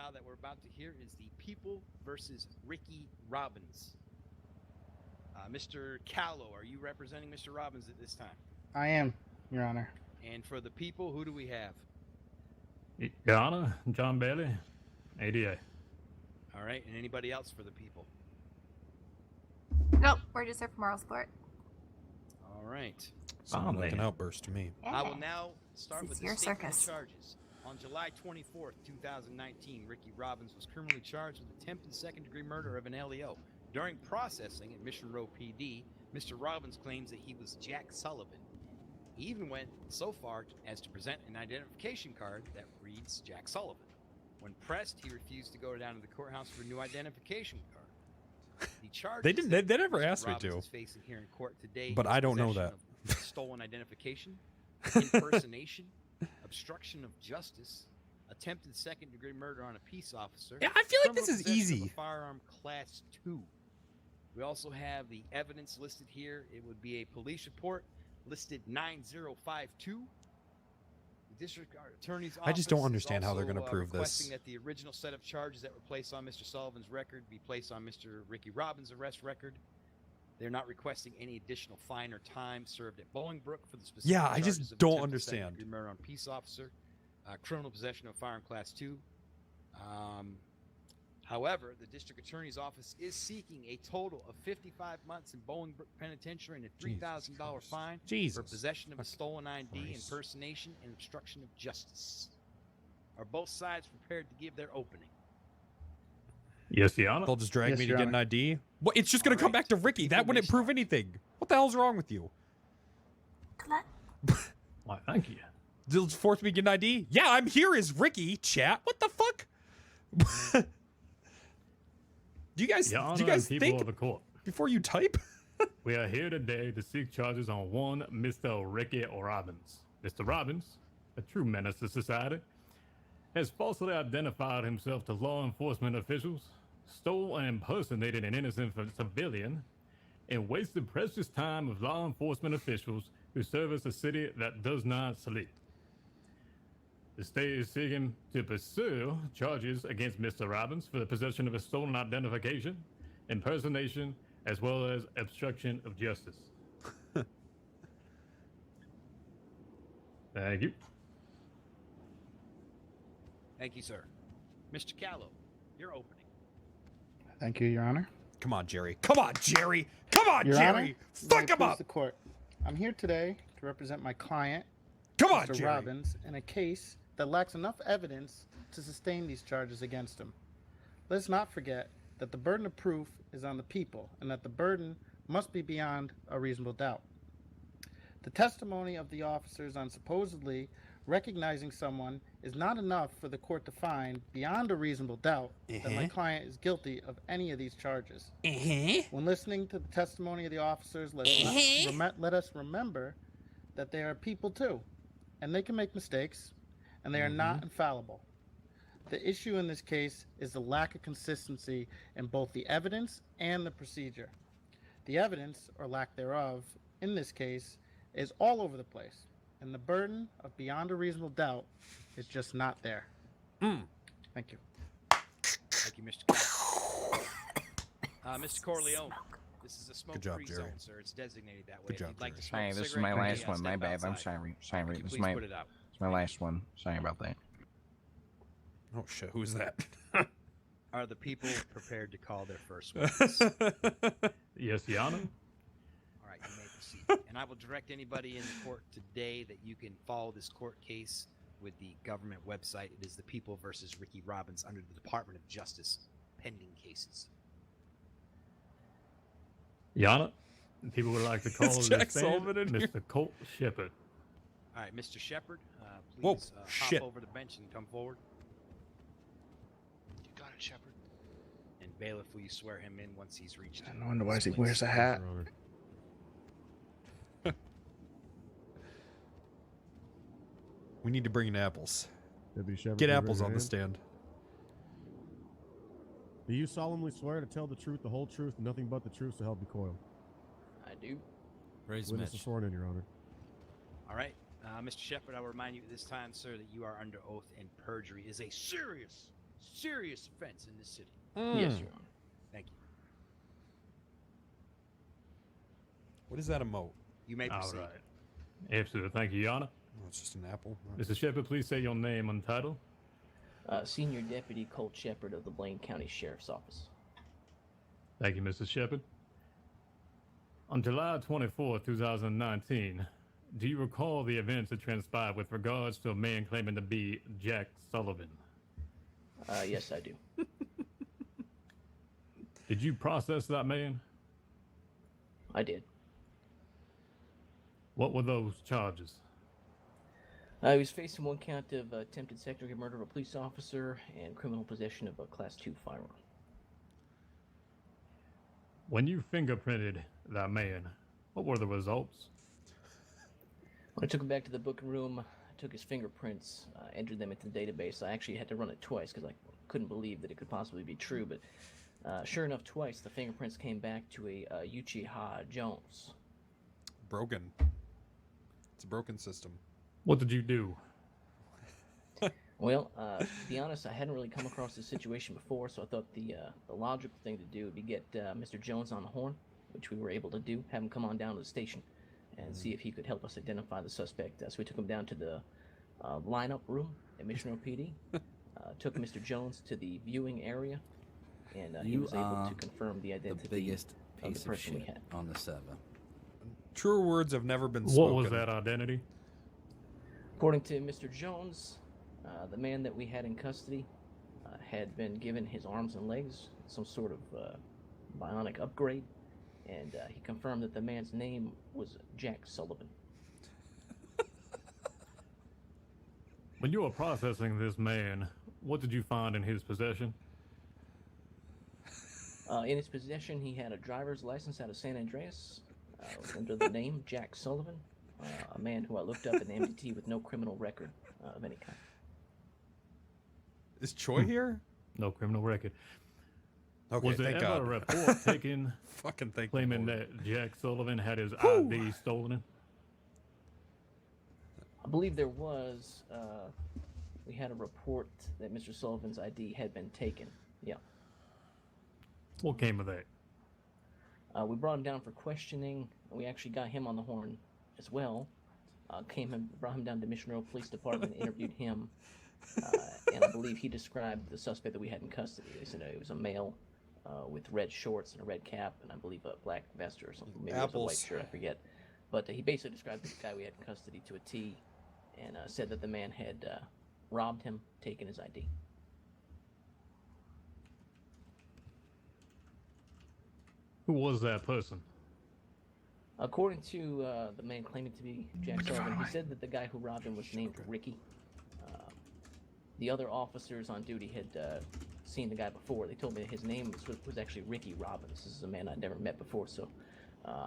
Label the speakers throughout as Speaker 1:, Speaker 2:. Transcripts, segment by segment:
Speaker 1: trial that we're about to hear is the People versus Ricky Robbins. Mr. Callow, are you representing Mr. Robbins at this time?
Speaker 2: I am, Your Honor.
Speaker 1: And for the people, who do we have?
Speaker 3: Your Honor, John Bailey, ADA.
Speaker 1: All right, and anybody else for the people?
Speaker 4: Nope, we're just here for moral support.
Speaker 1: All right.
Speaker 5: Sounded like an outburst to me.
Speaker 1: I will now start with the
Speaker 4: your
Speaker 1: statement of
Speaker 4: circus.
Speaker 1: charges. On July 24th, 2019, Ricky Robbins was criminally charged with attempted second-degree murder of an LEO. During processing at Mission Row PD, Mr. Robbins claims that he was Jack Sullivan. He even went so far as to present an identification card that reads Jack Sullivan. When pressed, he refused to go down to the courthouse for a new identification card. The charges
Speaker 5: They didn't. They never
Speaker 1: Mr.
Speaker 5: asked me
Speaker 1: Robbins
Speaker 5: to.
Speaker 1: is facing here in court today
Speaker 5: But
Speaker 1: is
Speaker 5: I don't know
Speaker 1: possession
Speaker 5: that.
Speaker 1: of stolen identification, impersonation, obstruction of justice, attempted second-degree murder on a peace officer.
Speaker 5: Yeah, I feel like this
Speaker 1: criminal
Speaker 5: is
Speaker 1: possession of
Speaker 5: easy.
Speaker 1: a firearm class 2. We also have the evidence listed here. It would be a police report listed 9052. The district attorney's office
Speaker 5: I just don't
Speaker 1: is
Speaker 5: understand how they're
Speaker 1: also,
Speaker 5: gonna prove
Speaker 1: requesting
Speaker 5: this.
Speaker 1: that the original set of charges that were placed on Mr. Sullivan's record be placed on Mr. Ricky Robbins' arrest record. They're not requesting any additional fine or time served at Bolingbrook for the specific
Speaker 5: Yeah, I just
Speaker 1: charges of
Speaker 5: don't
Speaker 1: attempted
Speaker 5: understand.
Speaker 1: second-degree murder on peace officer, criminal possession of firearm class 2. However, the district attorney's office is seeking a total of 55 months in Bolingbrook Penitentiary and a $3,000 fine for
Speaker 5: Jesus.
Speaker 1: possession of a stolen ID,
Speaker 5: Christ.
Speaker 1: impersonation, and obstruction of justice. Are both sides prepared to give their opening?
Speaker 3: Yes, Your Honor.
Speaker 5: They'll just drag
Speaker 2: Yes,
Speaker 5: me to
Speaker 2: Your
Speaker 5: get an
Speaker 2: Honor.
Speaker 5: ID. What? It's just gonna come back to Ricky. That wouldn't prove anything. What the hell's wrong with you?
Speaker 3: Why, thank you.
Speaker 5: They'll just force me to get an ID. Yeah, I'm here as Ricky. Chat. What the fuck? Do you guys?
Speaker 3: Your Honor
Speaker 5: Do you guys
Speaker 3: and people
Speaker 5: think
Speaker 3: of the court,
Speaker 5: before you type?
Speaker 3: we are here today to seek charges on one Mr. Ricky Robbins. Mr. Robbins, a true menace to society, has falsely identified himself to law enforcement officials, stole and impersonated an innocent civilian, and wasted precious time of law enforcement officials who service a city that does not sleep. The state is seeking to pursue charges against Mr. Robbins for the possession of a stolen identification, impersonation, as well as obstruction of justice. Thank you.
Speaker 1: Thank you, sir. Mr. Callow, your opening.
Speaker 2: Thank you, Your Honor.
Speaker 5: Come on, Jerry. Come on, Jerry. Come on,
Speaker 2: Your
Speaker 5: Jerry.
Speaker 2: Honor,
Speaker 5: Fuck
Speaker 2: may it
Speaker 5: him
Speaker 2: please
Speaker 5: up.
Speaker 2: The court. I'm here today to represent my client,
Speaker 5: Come on,
Speaker 2: Mr.
Speaker 5: Jerry.
Speaker 2: Robbins, in a case that lacks enough evidence to sustain these charges against him. Let's not forget that the burden of proof is on the people and that the burden must be beyond a reasonable doubt. The testimony of the officers on supposedly recognizing someone is not enough for the court to find beyond a reasonable doubt that my client is guilty of any of these charges. When listening to the testimony of the officers, let us remember that they are people too, and they can make mistakes, and they are not infallible. The issue in this case is the lack of consistency in both the evidence and the procedure. The evidence, or lack thereof, in this case, is all over the place, and the burden of beyond a reasonable doubt is just not there. Thank you.
Speaker 1: Thank you, Mr. Callow. Mr. Corleone, this is a smoke-free
Speaker 5: Jerry.
Speaker 1: zone, sir. It's designated that way.
Speaker 5: Good
Speaker 1: If
Speaker 5: job,
Speaker 1: you'd like to
Speaker 5: Jerry.
Speaker 1: smoke
Speaker 6: Hey,
Speaker 1: a
Speaker 6: this is
Speaker 1: cigarette,
Speaker 6: my
Speaker 1: you
Speaker 6: last
Speaker 1: can
Speaker 6: one. My
Speaker 1: step
Speaker 6: bad. I'm
Speaker 1: outside.
Speaker 6: sorry.
Speaker 1: Can you
Speaker 6: This is
Speaker 1: please
Speaker 6: my
Speaker 1: put it out?
Speaker 6: last one. Sorry about that.
Speaker 5: Oh shit. Who's that?
Speaker 1: Are the people prepared to call their first witness?
Speaker 3: Yes, Your Honor.
Speaker 1: All right, you may proceed. And I will direct anybody in the court today that you can follow this court case with the government website. It is the People versus Ricky Robbins under the Department of Justice pending cases.
Speaker 3: Your Honor, people would like to call
Speaker 5: Is
Speaker 3: this
Speaker 5: Jack
Speaker 3: stand
Speaker 5: Sullivan in here?
Speaker 3: Mr. Colt Shepard.
Speaker 1: All right, Mr. Shepard,
Speaker 5: Whoa,
Speaker 1: please
Speaker 5: shit.
Speaker 1: hop over the bench and come forward.
Speaker 7: You got it, Shepard.
Speaker 1: And bailiff, will you swear him in once he's reached?
Speaker 2: I wonder why he
Speaker 1: his
Speaker 2: wears a hat.
Speaker 3: Your Honor.
Speaker 5: We need to bring in apples.
Speaker 8: Deputy Shepard,
Speaker 5: Get
Speaker 8: please
Speaker 5: apples
Speaker 8: raise
Speaker 5: on
Speaker 8: your
Speaker 5: the
Speaker 8: hand.
Speaker 5: stand.
Speaker 8: Do you solemnly swear to tell the truth, the whole truth, and nothing but the truth so help you coil?
Speaker 7: I do.
Speaker 5: Raise
Speaker 8: Witness is
Speaker 5: Mitch.
Speaker 8: sworn in, Your Honor.
Speaker 1: All right, Mr. Shepard, I will remind you at this time, sir, that you are under oath and perjury is a serious, serious offense in this city.
Speaker 7: Yes, Your Honor.
Speaker 1: Thank you.
Speaker 4: What is that emote?
Speaker 1: You may
Speaker 3: All
Speaker 1: proceed.
Speaker 3: right. Absolutely. Thank you, Your Honor.
Speaker 4: Oh, it's just an apple. All right.
Speaker 3: Mr. Shepard, please say your name and title.
Speaker 7: Senior Deputy Colt Shepard of the Blaine County Sheriff's Office.
Speaker 3: Thank you, Mr. Shepard. On July 24, 2019, do you recall the events that transpired with regards to a man claiming to be Jack Sullivan?
Speaker 7: Yes, I do.
Speaker 3: Did you process that man?
Speaker 7: I did.
Speaker 3: What were those charges?
Speaker 7: He was facing one count of attempted second-degree murder of a police officer and criminal possession of a Class 2 firearm.
Speaker 3: When you fingerprinted that man, what were the results?
Speaker 7: When I took him back to the booking room, I took his fingerprints, entered them into the database. I actually had to run it twice because I couldn't believe that it could possibly be true, but sure enough, twice the fingerprints came back to a Uchiha Jones.
Speaker 4: Broken. It's a broken system.
Speaker 3: What did you do?
Speaker 7: Well, to be honest, I hadn't really come across this situation before, so I thought the logical thing to do would be get Mr. Jones on the horn, which we were able to do, have him come on down to the station and see if he could help us identify the suspect. So we took him down to the lineup room at Mission Row PD, took Mr. Jones to the viewing area, and he
Speaker 9: You
Speaker 7: was able
Speaker 9: are
Speaker 7: to confirm the
Speaker 9: The
Speaker 7: identity
Speaker 9: biggest
Speaker 7: of
Speaker 9: piece
Speaker 7: the
Speaker 9: of
Speaker 7: person we
Speaker 9: shit
Speaker 7: had.
Speaker 9: on the 7.
Speaker 4: Truer words have never been
Speaker 3: What
Speaker 4: spoken.
Speaker 3: was that identity?
Speaker 7: According to Mr. Jones, the man that we had in custody had been given his arms and legs some sort of bionic upgrade, and he confirmed that the man's name was Jack Sullivan.
Speaker 3: When you were processing this man, what did you find in his possession?
Speaker 7: In his possession, he had a driver's license out of San Andreas under the name Jack Sullivan, a man who I looked up in the MDT with no criminal record of any kind.
Speaker 4: Is Choi here?
Speaker 3: No criminal record.
Speaker 4: Okay,
Speaker 3: Was there
Speaker 4: thank
Speaker 3: ever
Speaker 4: God.
Speaker 3: a report taken
Speaker 4: Fucking thank
Speaker 3: claiming
Speaker 4: you.
Speaker 3: that Jack Sullivan had his ID stolen?
Speaker 7: I believe there was, we had a report that Mr. Sullivan's ID had been taken. Yeah.
Speaker 3: What came of that?
Speaker 7: We brought him down for questioning. We actually got him on the horn as well. Brought him down to Mission Row Police Department, interviewed him, and I believe he described the suspect that we had in custody. They said it was a male with red shorts and a red cap, and I believe a black vest or something. Maybe it was a white
Speaker 4: Apples.
Speaker 7: shirt, I forget. But he basically described the guy we had in custody to a T, and said that the man had robbed him, taken his ID.
Speaker 3: Who was that person?
Speaker 7: According to the man claiming to be Jack Sullivan, he said that the guy who robbed him was named Ricky. The other officers on duty had seen the guy before. They told me that his name was actually Ricky Robbins. This is a man I'd never met before, so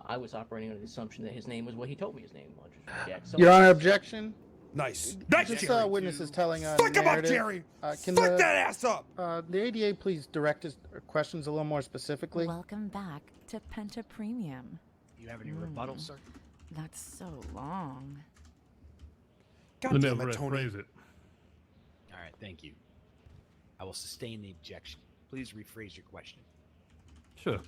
Speaker 7: I was operating under the assumption that his name was what he told me his name was, Jack Sullivan.
Speaker 2: Your Honor, objection.
Speaker 4: Nice.
Speaker 2: This
Speaker 4: Jerry.
Speaker 2: witness is telling a
Speaker 4: Fuck him up,
Speaker 2: narrative.
Speaker 4: Jerry!
Speaker 2: Can
Speaker 4: Fuck
Speaker 2: the,
Speaker 4: that ass up!
Speaker 2: The ADA please direct his questions a little more specifically?
Speaker 10: Welcome back to Penta Premium.
Speaker 1: You have any rebuttal, sir?
Speaker 10: That's so long.
Speaker 4: God
Speaker 3: Let me
Speaker 4: damn it, Tony.
Speaker 3: rephrase it.
Speaker 1: All right, thank you. I will sustain the objection. Please rephrase your question.
Speaker 3: Sure.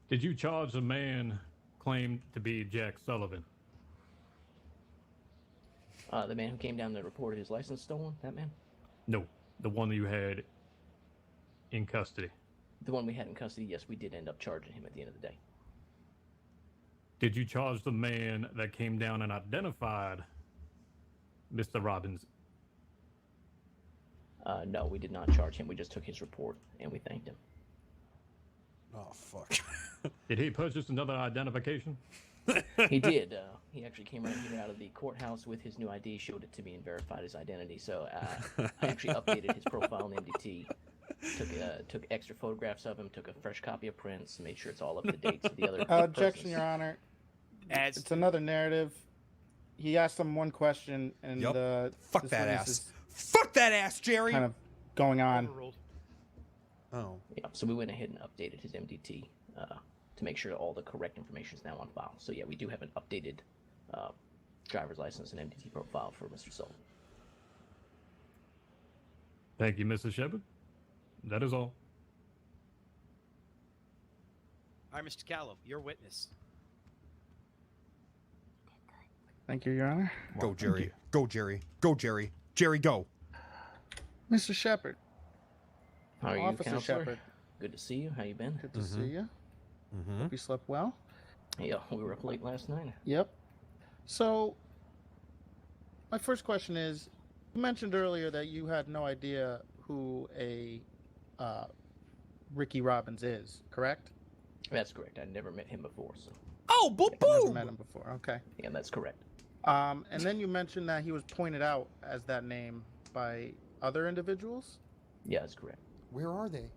Speaker 3: Did you charge the man claimed to be Jack Sullivan?
Speaker 7: The man who came down that reported his license stolen, that man?
Speaker 3: No, the one that you had in custody.
Speaker 7: The one we had in custody, yes, we did end up charging him at the end of the day.
Speaker 3: Did you charge the man that came down and identified Mr. Robbins?
Speaker 7: No, we did not charge him. We just took his report, and we thanked him.
Speaker 4: Oh, fuck.
Speaker 3: Did he purchase another identification?
Speaker 7: He did. He actually came right here out of the courthouse with his new ID, showed it to me, and verified his identity. So I actually updated his profile in MDT, took extra photographs of him, took a fresh copy of prints, made sure it's all up to date. So the other
Speaker 2: Objection,
Speaker 7: persons-
Speaker 2: Your Honor.
Speaker 1: As
Speaker 2: It's another narrative. He asked him one question, and
Speaker 4: Yup. Fuck
Speaker 2: this
Speaker 4: that
Speaker 2: witness
Speaker 4: ass.
Speaker 2: is
Speaker 4: Fuck that ass, Jerry!
Speaker 2: kind of going on.
Speaker 1: overruled.
Speaker 4: Oh.
Speaker 7: Yeah, so we went ahead and updated his MDT to make sure all the correct information is now on file. So yeah, we do have an updated driver's license and MDT profile for Mr. Sullivan.
Speaker 3: Thank you, Mr. Shepard. That is all.
Speaker 1: All right, Mr. Callow, your witness.
Speaker 2: Thank you, Your Honor.
Speaker 4: Go, Jerry. Go, Jerry. Go, Jerry. Jerry, go.
Speaker 2: Mr. Shepard.
Speaker 7: How are you,
Speaker 2: Officer
Speaker 7: Counselor?
Speaker 2: Shepard.
Speaker 7: Good to see you. How you been?
Speaker 2: Good to see you. Hope you slept well.
Speaker 7: Yeah, we were up late last night.
Speaker 2: Yep. So, my first question is, you mentioned earlier that you had no idea who a Ricky Robbins is, correct?
Speaker 7: That's correct. I'd never met him before, so
Speaker 4: Oh, boom,
Speaker 2: Never
Speaker 4: boom.
Speaker 2: met him before. Okay.
Speaker 7: yeah, that's correct.
Speaker 2: And then you mentioned that he was pointed out as that name by other individuals.
Speaker 7: Yeah, that's correct.
Speaker 4: Where are they?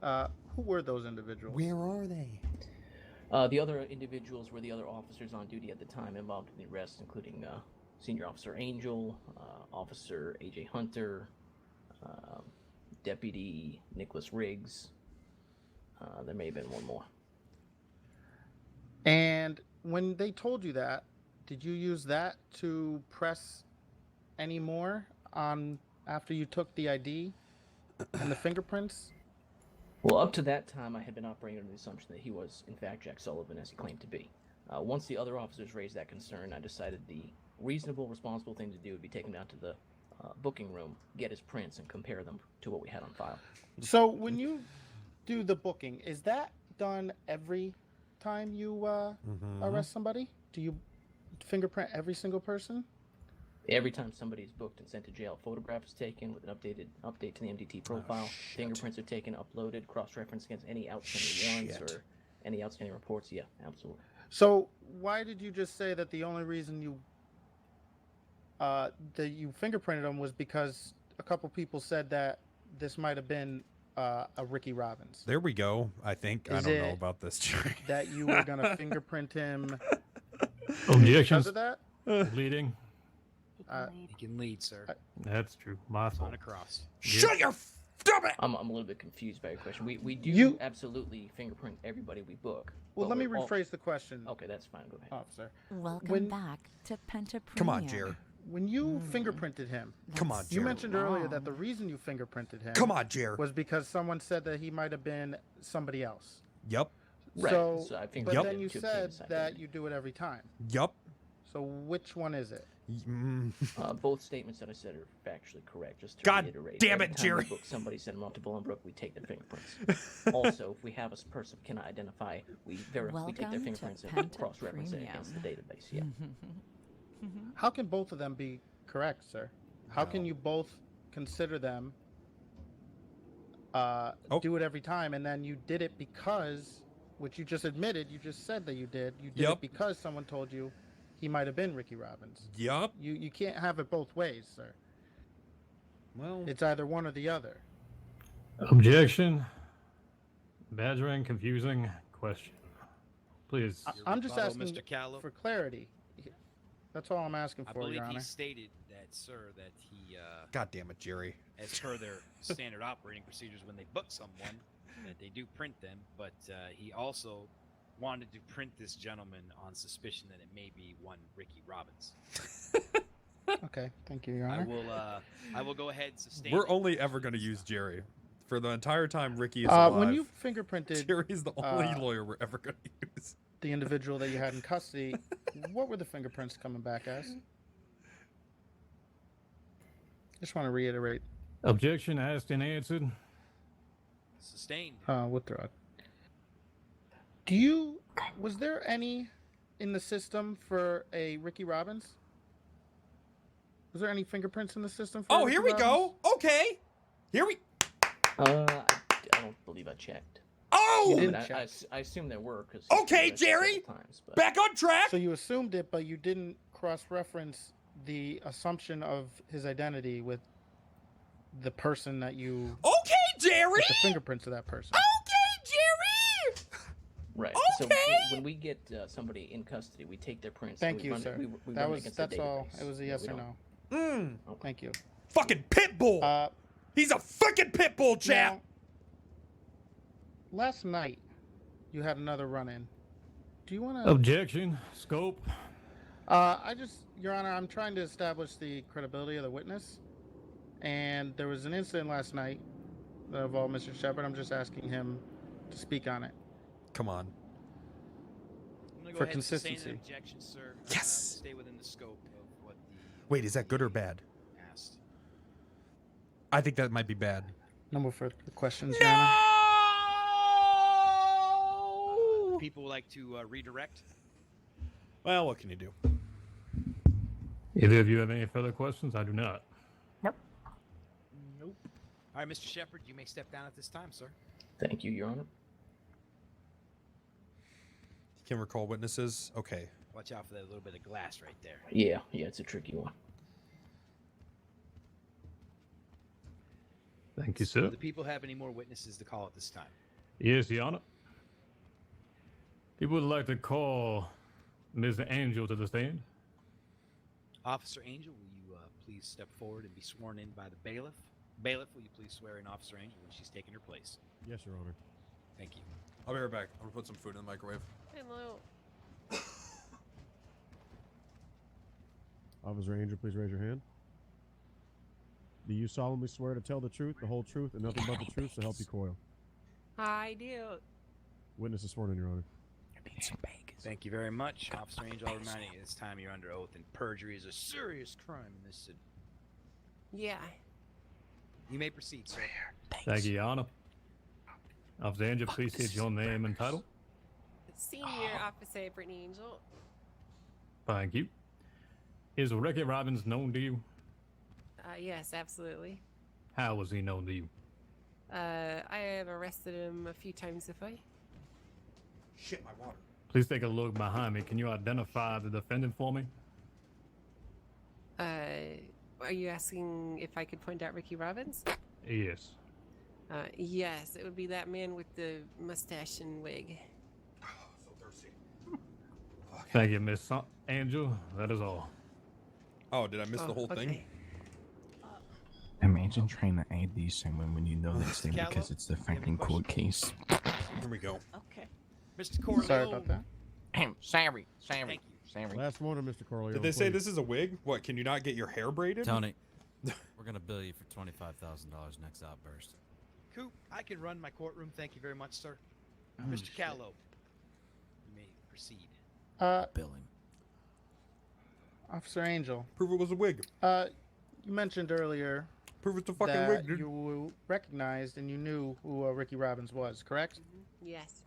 Speaker 2: Who were those individuals?
Speaker 4: Where are they?
Speaker 7: The other individuals were the other officers on duty at the time involved in the arrest, including Senior Officer Angel, Officer A.J. Hunter, Deputy Nicholas Riggs. There may have been one more.
Speaker 2: And when they told you that, did you use that to press any more on after you took the ID and the fingerprints?
Speaker 7: Well, up to that time, I had been operating under the assumption that he was, in fact, Jack Sullivan, as he claimed to be. Once the other officers raised that concern, I decided the reasonable, responsible thing to do would be take him down to the booking room, get his prints, and compare them to what we had on file.
Speaker 2: So when you do the booking, is that done every time you arrest somebody? Do you fingerprint every single person?
Speaker 7: Every time somebody is booked and sent to jail, a photograph is taken with an update to the MDT profile. Fingerprints are taken, uploaded, cross-referenced against any outstanding warrants or any outstanding reports. Yeah, absolutely.
Speaker 2: So why did you just say that the only reason you fingerprinted him was because a couple people said that this might have been a Ricky Robbins?
Speaker 4: There we go. I think. I
Speaker 2: Is
Speaker 4: don't know
Speaker 2: it
Speaker 4: about this, Jerry.
Speaker 2: That you were gonna fingerprint him because
Speaker 3: Objections.
Speaker 2: of that?
Speaker 3: Leading.
Speaker 1: He can lead, sir.
Speaker 3: That's true. My
Speaker 1: On
Speaker 3: fault.
Speaker 1: a cross.
Speaker 4: Shut your stop it.
Speaker 7: I'm a little bit confused by your question. We do
Speaker 2: You-
Speaker 7: absolutely fingerprint everybody we book.
Speaker 2: Well,
Speaker 7: but
Speaker 2: let me
Speaker 7: we're all-
Speaker 2: rephrase the question,
Speaker 7: Okay, that's fine. Go ahead.
Speaker 2: officer.
Speaker 10: Welcome
Speaker 2: When-
Speaker 10: back to Penta Premium.
Speaker 4: Come on, Jerry.
Speaker 2: When you fingerprinted him,
Speaker 4: Come on,
Speaker 10: That's
Speaker 2: you
Speaker 4: Jerry.
Speaker 2: mentioned earlier that
Speaker 10: wrong.
Speaker 2: the reason you fingerprinted him
Speaker 4: Come on, Jerry.
Speaker 2: was because someone said that he might have been somebody else.
Speaker 4: Yup.
Speaker 7: Right,
Speaker 2: So,
Speaker 7: so I
Speaker 2: but
Speaker 7: fingerprinted
Speaker 2: then you
Speaker 7: to obtain
Speaker 2: said
Speaker 7: his
Speaker 2: that
Speaker 7: identity.
Speaker 2: you do it every time.
Speaker 4: Yup.
Speaker 2: So which one is it?
Speaker 7: Both statements that I said are factually correct. Just to
Speaker 4: God
Speaker 7: reiterate,
Speaker 4: damn
Speaker 7: every
Speaker 4: it,
Speaker 7: time
Speaker 4: Jerry.
Speaker 7: we book somebody sent them out to Bolingbrook, we take their fingerprints. Also, if we have a person we cannot identify, we take their
Speaker 10: Welcome to
Speaker 7: fingerprints and
Speaker 10: Penta
Speaker 7: cross-reference it against the
Speaker 10: Premium.
Speaker 7: database. Yeah.
Speaker 2: How can both of them be correct, sir? How can you both consider them do it every time, and then you did it because, which you just admitted, you just said that you did
Speaker 4: Yep.
Speaker 2: it because someone told you he might have been Ricky Robbins.
Speaker 4: Yup.
Speaker 2: You can't have it both ways, sir.
Speaker 4: Well,
Speaker 2: It's either one or the other.
Speaker 3: Objection. Badgering, confusing question. Please.
Speaker 1: Your
Speaker 2: I'm just
Speaker 1: rebuttal,
Speaker 2: asking
Speaker 1: Mr. Callow.
Speaker 2: for clarity. That's all I'm asking
Speaker 1: I
Speaker 2: for,
Speaker 1: believe
Speaker 2: Your
Speaker 1: he
Speaker 2: Honor.
Speaker 1: stated that, sir, that he,
Speaker 4: God damn it, Jerry.
Speaker 1: as per their standard operating procedures when they book someone, that they do print them, but he also wanted to print this gentleman on suspicion that it may be one Ricky Robbins.
Speaker 2: Okay, thank you, Your
Speaker 1: I
Speaker 2: Honor.
Speaker 1: will go ahead and sustain.
Speaker 4: We're
Speaker 1: it.
Speaker 4: only ever going to use Jerry. For the entire time Ricky is alive,
Speaker 2: When you fingerprinted
Speaker 4: Jerry's the only
Speaker 2: uh,
Speaker 4: lawyer we're ever going to use.
Speaker 2: the individual that you had in custody, what were the fingerprints coming back as? Just want to reiterate.
Speaker 3: Objection asked and answered.
Speaker 1: Sustained.
Speaker 2: Withdraw. Was there any in the system for a Ricky Robbins? Was there any fingerprints in the system for a
Speaker 4: Oh,
Speaker 2: Ricky
Speaker 4: here we
Speaker 2: Robbins?
Speaker 4: go. Okay. Here we.
Speaker 7: I don't believe I checked.
Speaker 4: Oh!
Speaker 2: You
Speaker 7: I, mean,
Speaker 2: didn't check.
Speaker 7: I assume there were because
Speaker 4: Okay, Jerry!
Speaker 7: Times, but
Speaker 4: Back on track.
Speaker 2: So you assumed it, but you didn't cross-reference the assumption of his identity with the person that you...
Speaker 4: Okay, Jerry.
Speaker 2: with the fingerprints of that person.
Speaker 4: Okay, Jerry.
Speaker 7: right. So
Speaker 4: Okay!
Speaker 7: when we get somebody in custody, we take their prints.
Speaker 2: Thank
Speaker 7: and we
Speaker 2: you,
Speaker 7: run
Speaker 2: sir.
Speaker 7: It, we
Speaker 2: That
Speaker 7: run it
Speaker 2: was
Speaker 7: against
Speaker 2: that's
Speaker 7: the
Speaker 2: all.
Speaker 7: database.
Speaker 2: It was a
Speaker 7: Yeah,
Speaker 2: yes
Speaker 7: we
Speaker 2: or
Speaker 7: don't-
Speaker 2: no. Thank you.
Speaker 4: Fucking pit bull. He's a freaking pit bull, chap.
Speaker 2: Now, last night, you had another run-in. Do you want to?
Speaker 3: Objection. Scope.
Speaker 2: Your Honor, I'm trying to establish the credibility of the witness, and there was an incident last night that involved Mr. Shepard. I'm just asking him to speak on it.
Speaker 4: Come on.
Speaker 1: I'm gonna go
Speaker 2: For
Speaker 1: ahead and sustain
Speaker 2: consistency.
Speaker 1: an objection, sir.
Speaker 4: Yes!
Speaker 1: Stay within the scope of what the.
Speaker 4: Wait, is that good or bad?
Speaker 1: Asked.
Speaker 4: I think that might be bad.
Speaker 2: No more further questions, Your Honor.
Speaker 1: People would like to redirect.
Speaker 4: Well, what can you do?
Speaker 3: Either of you have any further questions? I do not.
Speaker 1: Nope. All right, Mr. Shepard, you may step down at this time, sir.
Speaker 7: Thank you, Your Honor.
Speaker 4: You can recall witnesses? Okay.
Speaker 1: Watch out for that little bit of glass right there.
Speaker 7: Yeah, it's a tricky one.
Speaker 3: Thank you,
Speaker 1: Do
Speaker 3: sir.
Speaker 1: the people have any more witnesses to call at this time?
Speaker 3: Yes, Your Honor. People would like to call Ms. Angel to the stand.
Speaker 1: Officer Angel, will you please step forward and be sworn in by the bailiff? Bailiff, will you please swear in Officer Angel when she's taking her place?
Speaker 8: Yes, Your Honor.
Speaker 1: Thank you.
Speaker 4: I'll be right back. I'm gonna put some food in the microwave.
Speaker 9: Hello.
Speaker 8: Officer Angel, please raise your hand. Do you solemnly swear to tell the truth, the whole truth, and nothing but the truth, so help you Coyle?
Speaker 9: I do.
Speaker 8: Witness is sworn in, Your Honor.
Speaker 1: Thank you very much. Officer Angel, I'll remind you, this time you're under oath, and perjury is a serious crime in this city.
Speaker 9: Yeah.
Speaker 1: You may proceed, sir.
Speaker 3: Thank you, Your Honor. Officer Angel, please state your name and title.
Speaker 9: Senior Officer Brittany Angel.
Speaker 3: Thank you. Is Ricky Robbins known to you?
Speaker 9: Yes, absolutely.
Speaker 3: How was he known to you?
Speaker 9: I have arrested him a few times before.
Speaker 4: Shit, my water.
Speaker 3: Please take a look behind me. Can you identify the defendant for me?
Speaker 9: Are you asking if I could point out Ricky Robbins?
Speaker 3: Yes.
Speaker 9: Yes, it would be that man with the mustache and wig.
Speaker 4: So thirsty.
Speaker 3: Thank you, Miss Angel. That is all.
Speaker 4: Oh, did I miss the whole thing?
Speaker 9: Okay.
Speaker 6: Imagine trying to add these someone when you know that's them
Speaker 1: Callow,
Speaker 6: because it's the
Speaker 1: you have any
Speaker 6: fucking court case.
Speaker 4: Here we go.
Speaker 9: Okay.
Speaker 1: Mr. Corleone.
Speaker 2: Sorry about that.
Speaker 6: Sorry.
Speaker 1: Thank you.
Speaker 6: Sorry.
Speaker 8: Last warning, Mr. Corleone.
Speaker 4: Did they say
Speaker 8: please.
Speaker 4: this is a wig? What, can you not get your hair braided?
Speaker 11: Tony, we're gonna bill you for $25,000 next outburst.
Speaker 1: Coop, I can run my courtroom. Thank you very much, sir.
Speaker 11: Oh,
Speaker 1: Mr.
Speaker 11: shit.
Speaker 1: Callow, you may proceed.
Speaker 11: Billing.
Speaker 2: Officer Angel,
Speaker 4: Prove it was a wig.
Speaker 2: you mentioned earlier
Speaker 4: Prove it's a fucking
Speaker 2: that
Speaker 4: wig, dude.
Speaker 2: you recognized and you knew who Ricky Robbins was, correct?
Speaker 9: Yes.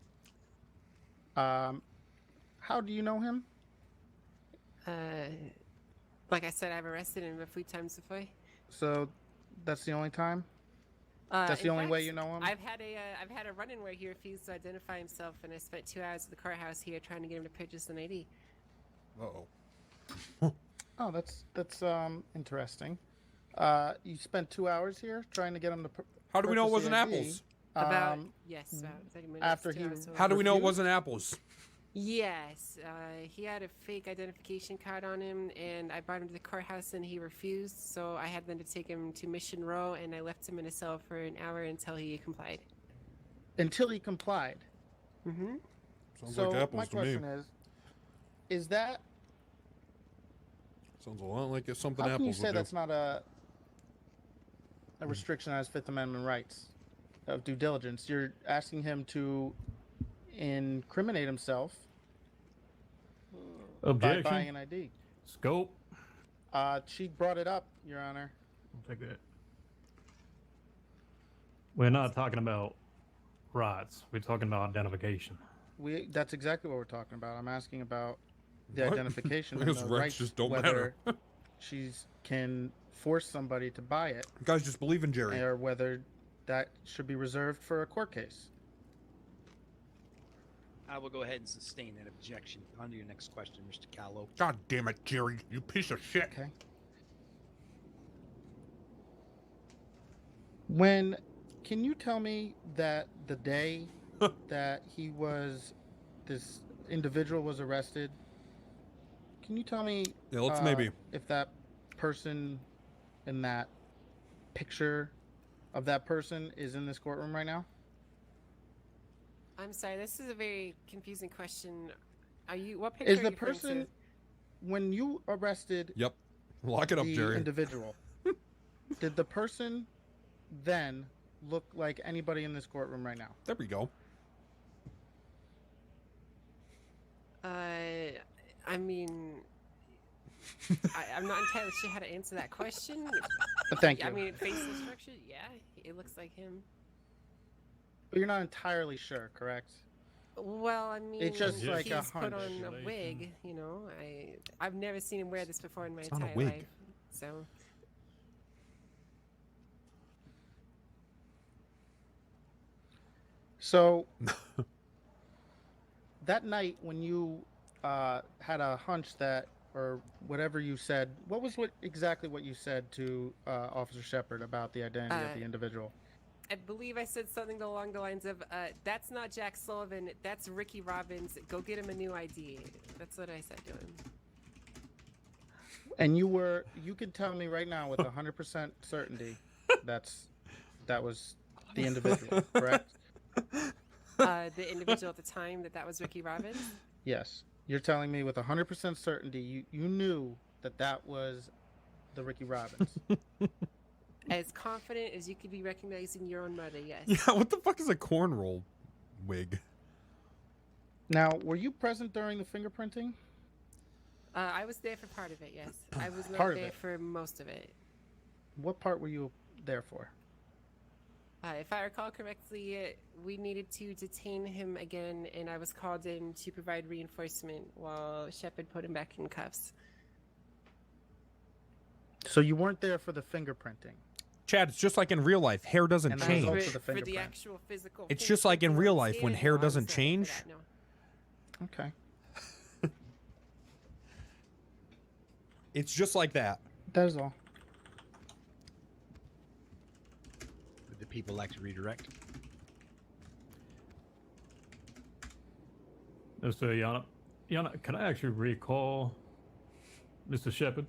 Speaker 2: How do you know him?
Speaker 9: Like I said, I've arrested him a few times before.
Speaker 2: So that's the only time? That's the
Speaker 9: In
Speaker 2: only way
Speaker 9: fact,
Speaker 2: you know him?
Speaker 9: I've had a run-in where he refused to identify himself, and I spent 2 hours at the courthouse here trying to get him to purchase an ID.
Speaker 4: Uh-oh.
Speaker 2: Oh, that's interesting. You spent 2 hours here trying to get him to.
Speaker 4: How do we know it
Speaker 2: purchase
Speaker 4: wasn't
Speaker 2: the ID.
Speaker 4: apples?
Speaker 9: About about 30 minutes.
Speaker 2: after
Speaker 9: 2
Speaker 2: he-
Speaker 9: hours, so-
Speaker 4: How do we know it
Speaker 2: refused?
Speaker 4: wasn't apples?
Speaker 9: Yes, he had a fake identification card on him, and I brought him to the courthouse, and he refused. So I had then to take him to Mission Row, and I left him in a cell for an hour until he complied.
Speaker 2: Until he complied.
Speaker 9: Mm-hmm.
Speaker 4: Sounds
Speaker 2: So
Speaker 4: like apples
Speaker 2: my
Speaker 4: to me.
Speaker 2: question is that
Speaker 4: Sounds a lot like it's something
Speaker 2: how can you
Speaker 4: apples
Speaker 2: say
Speaker 4: would do.
Speaker 2: that's not a restriction on his Fifth Amendment rights of due diligence? You're asking him to incriminate himself by
Speaker 3: Objection.
Speaker 2: buying an ID.
Speaker 3: Scope.
Speaker 2: She brought it up, Your Honor.
Speaker 3: I'll take that. We're not talking about rights. We're talking about identification.
Speaker 2: That's exactly what we're talking about. I'm asking about the
Speaker 4: What?
Speaker 2: identification and
Speaker 4: Because
Speaker 2: the
Speaker 4: rights
Speaker 2: rights,
Speaker 4: just don't
Speaker 2: whether
Speaker 4: matter.
Speaker 2: she can force somebody to buy it,
Speaker 4: You guys just believe in Jerry.
Speaker 2: or whether that should be reserved for a court case.
Speaker 1: I will go ahead and sustain that objection. On to your next question, Mr. Callow.
Speaker 4: God damn it, Jerry. You piece of shit.
Speaker 2: Okay. Can you tell me that the day that this individual was arrested, can you tell me
Speaker 4: Yeah, let's maybe.
Speaker 2: if that person in that picture of that person is in this courtroom right now?
Speaker 9: I'm sorry, this is a very confusing question. What picture
Speaker 2: Is
Speaker 9: are
Speaker 2: the
Speaker 9: you referring
Speaker 2: person
Speaker 9: to?
Speaker 2: when you arrested
Speaker 4: Yep. Lock it up,
Speaker 2: the
Speaker 4: Jerry.
Speaker 2: individual? Did the person then look like anybody in this courtroom right now?
Speaker 5: There we go.
Speaker 9: I mean, I'm not entirely sure how to answer that question.
Speaker 2: But thank you.
Speaker 9: I mean, facial structure, yeah, it looks like him.
Speaker 2: But you're not entirely sure, correct?
Speaker 9: Well, I mean,
Speaker 2: It's just like a
Speaker 9: he's put
Speaker 2: hunch.
Speaker 9: on a wig, you know. I've never seen him wear this before in my
Speaker 5: It's not a
Speaker 9: entire
Speaker 5: wig.
Speaker 9: life, so.
Speaker 2: So that night when you had a hunch that, or whatever you said, exactly what you said to Officer Shepard about the identity of the individual?
Speaker 9: I believe I said something along the lines of, "That's not Jack Sullivan. That's Ricky Robbins. Go get him a new ID." That's what I said to him.
Speaker 2: And you can tell me right now with 100% certainty that was the individual, correct?
Speaker 9: The individual at the time that was Ricky Robbins.
Speaker 2: Yes. You're telling me with 100% certainty you knew that was the Ricky Robbins.
Speaker 9: As confident as you could be recognizing your own mother, yes.
Speaker 5: Yeah, what the fuck is a cornroll wig?
Speaker 2: Now, were you present during the fingerprinting?
Speaker 9: I was there for part of it, yes. I was not
Speaker 2: Part of
Speaker 9: there
Speaker 2: it.
Speaker 9: for most of it.
Speaker 2: What part were you there for?
Speaker 9: If I recall correctly, we needed to detain him again, and I was called in to provide reinforcement while Shepard put him back in cuffs.
Speaker 2: So you weren't there for the fingerprinting?
Speaker 5: Chad, it's just like in real life. Hair doesn't
Speaker 2: And the
Speaker 5: change.
Speaker 2: results of the
Speaker 9: For the
Speaker 2: fingerprint.
Speaker 9: actual physical.
Speaker 5: It's just like in
Speaker 9: fingerprinting
Speaker 5: real
Speaker 9: on
Speaker 5: life when
Speaker 9: skin,
Speaker 5: hair
Speaker 9: no, I was
Speaker 5: doesn't
Speaker 9: not there for
Speaker 5: change.
Speaker 9: that, no.
Speaker 2: Okay.
Speaker 5: It's just like that.
Speaker 2: That is all.
Speaker 1: Would the people like to redirect?
Speaker 3: So, Yana, can I actually recall Mr. Shepard?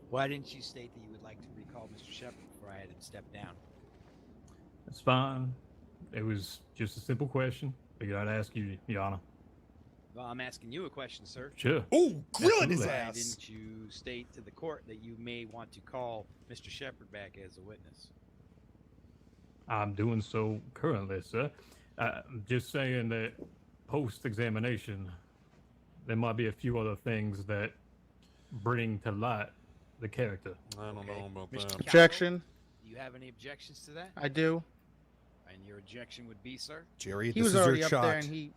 Speaker 1: Why didn't you state that you would like to recall Mr. Shepard before I had him step down?
Speaker 3: That's fine. It was just a simple question. Figured I'd ask you, Yana.
Speaker 1: Well, I'm asking you a question, sir.
Speaker 3: Sure.
Speaker 5: Oh, grilling his
Speaker 3: Absolutely.
Speaker 1: Why
Speaker 5: ass.
Speaker 1: didn't you state to the court that you may want to call Mr. Shepard back as a witness?
Speaker 3: I'm doing so currently, sir. I'm just saying that post-examination, there might be a few other things that bring to light the character.
Speaker 5: I don't know about
Speaker 1: Mr.
Speaker 5: that.
Speaker 1: Cowell,
Speaker 2: Objection.
Speaker 1: Do you have any objections to that?
Speaker 2: I do.
Speaker 1: And your objection would be, sir?
Speaker 5: Jerry,
Speaker 2: He
Speaker 5: this
Speaker 2: was
Speaker 5: is
Speaker 2: already
Speaker 5: your
Speaker 2: up
Speaker 5: shot.
Speaker 2: there, and he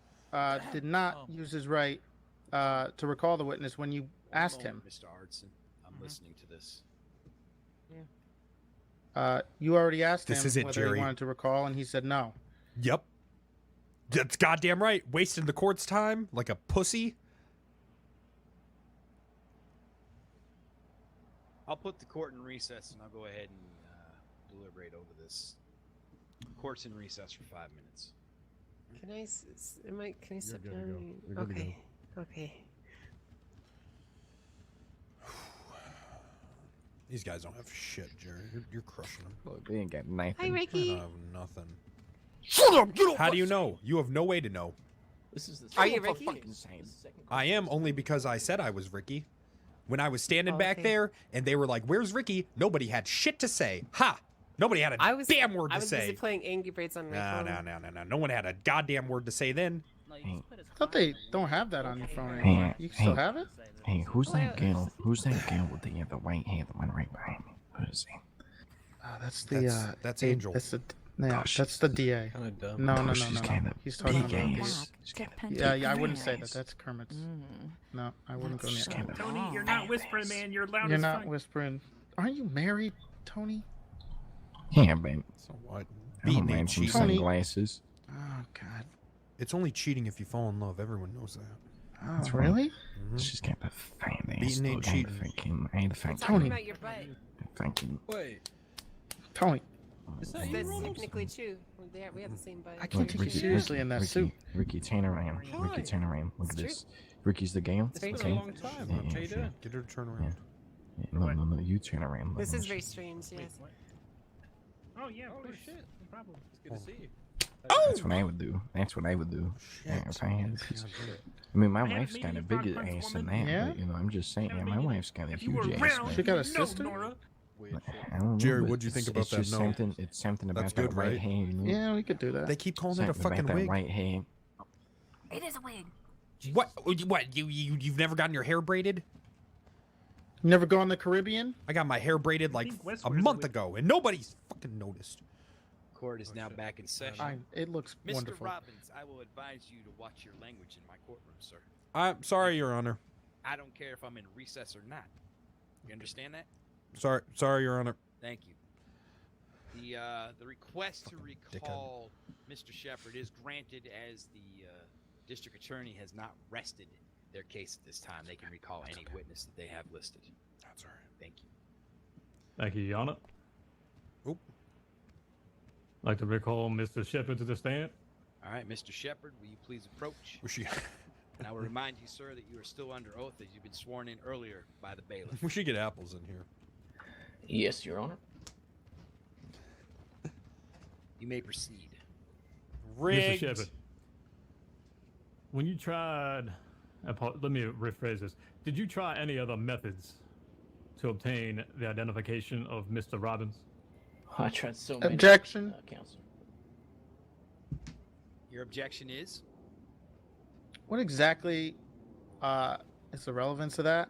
Speaker 2: did not use his right to recall the witness when you asked him.
Speaker 1: Mr. Artson, I'm listening to this.
Speaker 2: You already asked
Speaker 5: This
Speaker 2: him
Speaker 5: is it,
Speaker 2: whether
Speaker 5: Jerry.
Speaker 2: he wanted to recall, and he said no.
Speaker 5: Yep. That's goddamn right. Wasting the court's time like a pussy.
Speaker 1: I'll put the court in recess, and I'll go ahead and deliberate over this. Court's in recess for 5 minutes.
Speaker 9: Can I sit
Speaker 8: good to
Speaker 9: down?
Speaker 8: go. You're good to
Speaker 9: Okay. Okay.
Speaker 5: These guys don't have shit, Jerry. You're crushing them.
Speaker 6: Look, they ain't got nothing.
Speaker 9: Hi,
Speaker 5: I
Speaker 9: Ricky.
Speaker 5: don't have nothing. Shut up! You don't. How do you know? You have no way to know.
Speaker 7: This is the
Speaker 9: Are you
Speaker 7: second-
Speaker 9: Ricky?
Speaker 7: fucking same.
Speaker 5: I am only because I said I was Ricky. When I was standing
Speaker 9: Oh,
Speaker 5: back
Speaker 9: okay.
Speaker 5: there and they were like, "Where's Ricky?" Nobody had shit to say. Ha! Nobody had a damn word
Speaker 9: I
Speaker 5: to
Speaker 9: was
Speaker 5: say.
Speaker 9: busy playing Angry Birds on my phone.
Speaker 5: No. No one had a goddamn word to say then.
Speaker 2: I thought they don't have that on your phone
Speaker 6: Hey,
Speaker 2: anymore. You still
Speaker 6: hey.
Speaker 2: have it?
Speaker 6: Hey, who's that girl? Who's that girl with the white hair, the one right behind me? Who is he?
Speaker 2: That's the
Speaker 5: That's
Speaker 2: A-
Speaker 5: Angel.
Speaker 2: That's the yeah.
Speaker 6: Gosh,
Speaker 2: That's the DA.
Speaker 7: Kinda dumb.
Speaker 2: No.
Speaker 6: She's kinda
Speaker 2: He's talking
Speaker 6: big
Speaker 2: about
Speaker 6: ass.
Speaker 2: the.
Speaker 6: She's kinda
Speaker 2: Yeah, I wouldn't say that.
Speaker 6: ass.
Speaker 2: That's Kermit's.
Speaker 10: Mm.
Speaker 2: No, I wouldn't go near
Speaker 6: She's
Speaker 2: that.
Speaker 6: kinda
Speaker 10: Tony, you're
Speaker 6: not whispering,
Speaker 12: man. You're loud
Speaker 2: You're not whispering. Aren't you married, Tony?
Speaker 6: Yeah, but
Speaker 5: So what?
Speaker 6: I
Speaker 5: Beating
Speaker 6: don't
Speaker 5: ain't
Speaker 6: mind some
Speaker 5: cheating.
Speaker 2: Tony.
Speaker 6: sunglasses.
Speaker 2: Oh God.
Speaker 5: It's only cheating if you fall in love. Everyone knows that.
Speaker 2: Oh
Speaker 6: That's right.
Speaker 2: really?
Speaker 6: She's got a fine ass.
Speaker 5: Beating ain't
Speaker 6: Look, I ain't
Speaker 5: cheating.
Speaker 6: thinking. I ain't
Speaker 9: Talking
Speaker 6: thinking.
Speaker 9: about your butt.
Speaker 6: Thinking.
Speaker 12: Wait,
Speaker 2: Tony,
Speaker 12: is that
Speaker 9: That's
Speaker 12: you, Ronald?
Speaker 9: technically true. We have the same butt.
Speaker 2: I can't take you
Speaker 6: Ricky,
Speaker 2: seriously in that
Speaker 6: Ricky,
Speaker 2: suit.
Speaker 6: Ricky, turn around. Ricky, turn around. Look
Speaker 9: It's
Speaker 6: at
Speaker 9: true.
Speaker 6: this. Ricky's the game.
Speaker 9: It's very
Speaker 12: It's
Speaker 9: true.
Speaker 12: been a long time.
Speaker 6: Yeah,
Speaker 12: How you
Speaker 6: yeah,
Speaker 12: doing?
Speaker 5: Get her to turn
Speaker 6: Yeah.
Speaker 5: around.
Speaker 6: No, you turn around.
Speaker 9: This
Speaker 6: Look,
Speaker 9: is very
Speaker 6: she's-
Speaker 9: strange, yes.
Speaker 12: Oh yeah, holy shit, no problem. It's good to see you.
Speaker 6: That's what I would do. That's what I would do. Yeah, if I had a piece. I mean, my wife's got a bigger ass than that,
Speaker 2: Yeah?
Speaker 6: but, you know, I'm just saying, yeah, my wife's got a huge ass.
Speaker 2: She
Speaker 6: Man.
Speaker 2: got a sister?
Speaker 6: I don't know,
Speaker 4: Jerry,
Speaker 6: but
Speaker 4: what'd you think
Speaker 6: it's
Speaker 4: about that
Speaker 6: just
Speaker 4: note?
Speaker 6: something. It's something
Speaker 4: That's
Speaker 6: about that
Speaker 4: good,
Speaker 6: right
Speaker 4: right?
Speaker 6: hand. You know?
Speaker 2: Yeah, we could do that.
Speaker 4: They keep calling it a
Speaker 6: Something
Speaker 4: fucking
Speaker 6: about that
Speaker 4: wig.
Speaker 6: right hand.
Speaker 10: It is a wig.
Speaker 5: What? You've never gotten your hair braided?
Speaker 2: You never gone to the Caribbean?
Speaker 5: I got my hair braided like a month ago, and nobody's fucking noticed.
Speaker 1: Court is now back in session.
Speaker 2: It looks
Speaker 1: Mr.
Speaker 2: wonderful.
Speaker 1: Robbins, I will advise you to watch your language in my courtroom, sir.
Speaker 5: I'm sorry, Your Honor.
Speaker 1: I don't care if I'm in recess or not. You understand that?
Speaker 5: Sorry, Your Honor.
Speaker 1: Thank you. The request to recall Mr. Shepard is granted as the district attorney has not rested their case at this time. They can recall any witness that they have listed.
Speaker 4: That's all right.
Speaker 1: Thank you.
Speaker 3: Thank you, Your Honor.
Speaker 4: Oop.
Speaker 3: I'd like to recall Mr. Shepard to the stand.
Speaker 1: All right, Mr. Shepard, will you please approach?
Speaker 4: We should,
Speaker 1: And I will remind you, sir, that you are still under oath as you've been sworn in earlier by the bailiff.
Speaker 4: we should get apples in here.
Speaker 7: Yes, Your Honor.
Speaker 1: You may proceed.
Speaker 3: Mr.
Speaker 5: Rigged.
Speaker 3: Shepard, when you tried, let me rephrase this. Did you try any other methods to obtain the identification of Mr. Robbins?
Speaker 7: I tried so many.
Speaker 2: Objection.
Speaker 7: Counselor.
Speaker 1: Your objection is?
Speaker 2: What exactly is the relevance of that?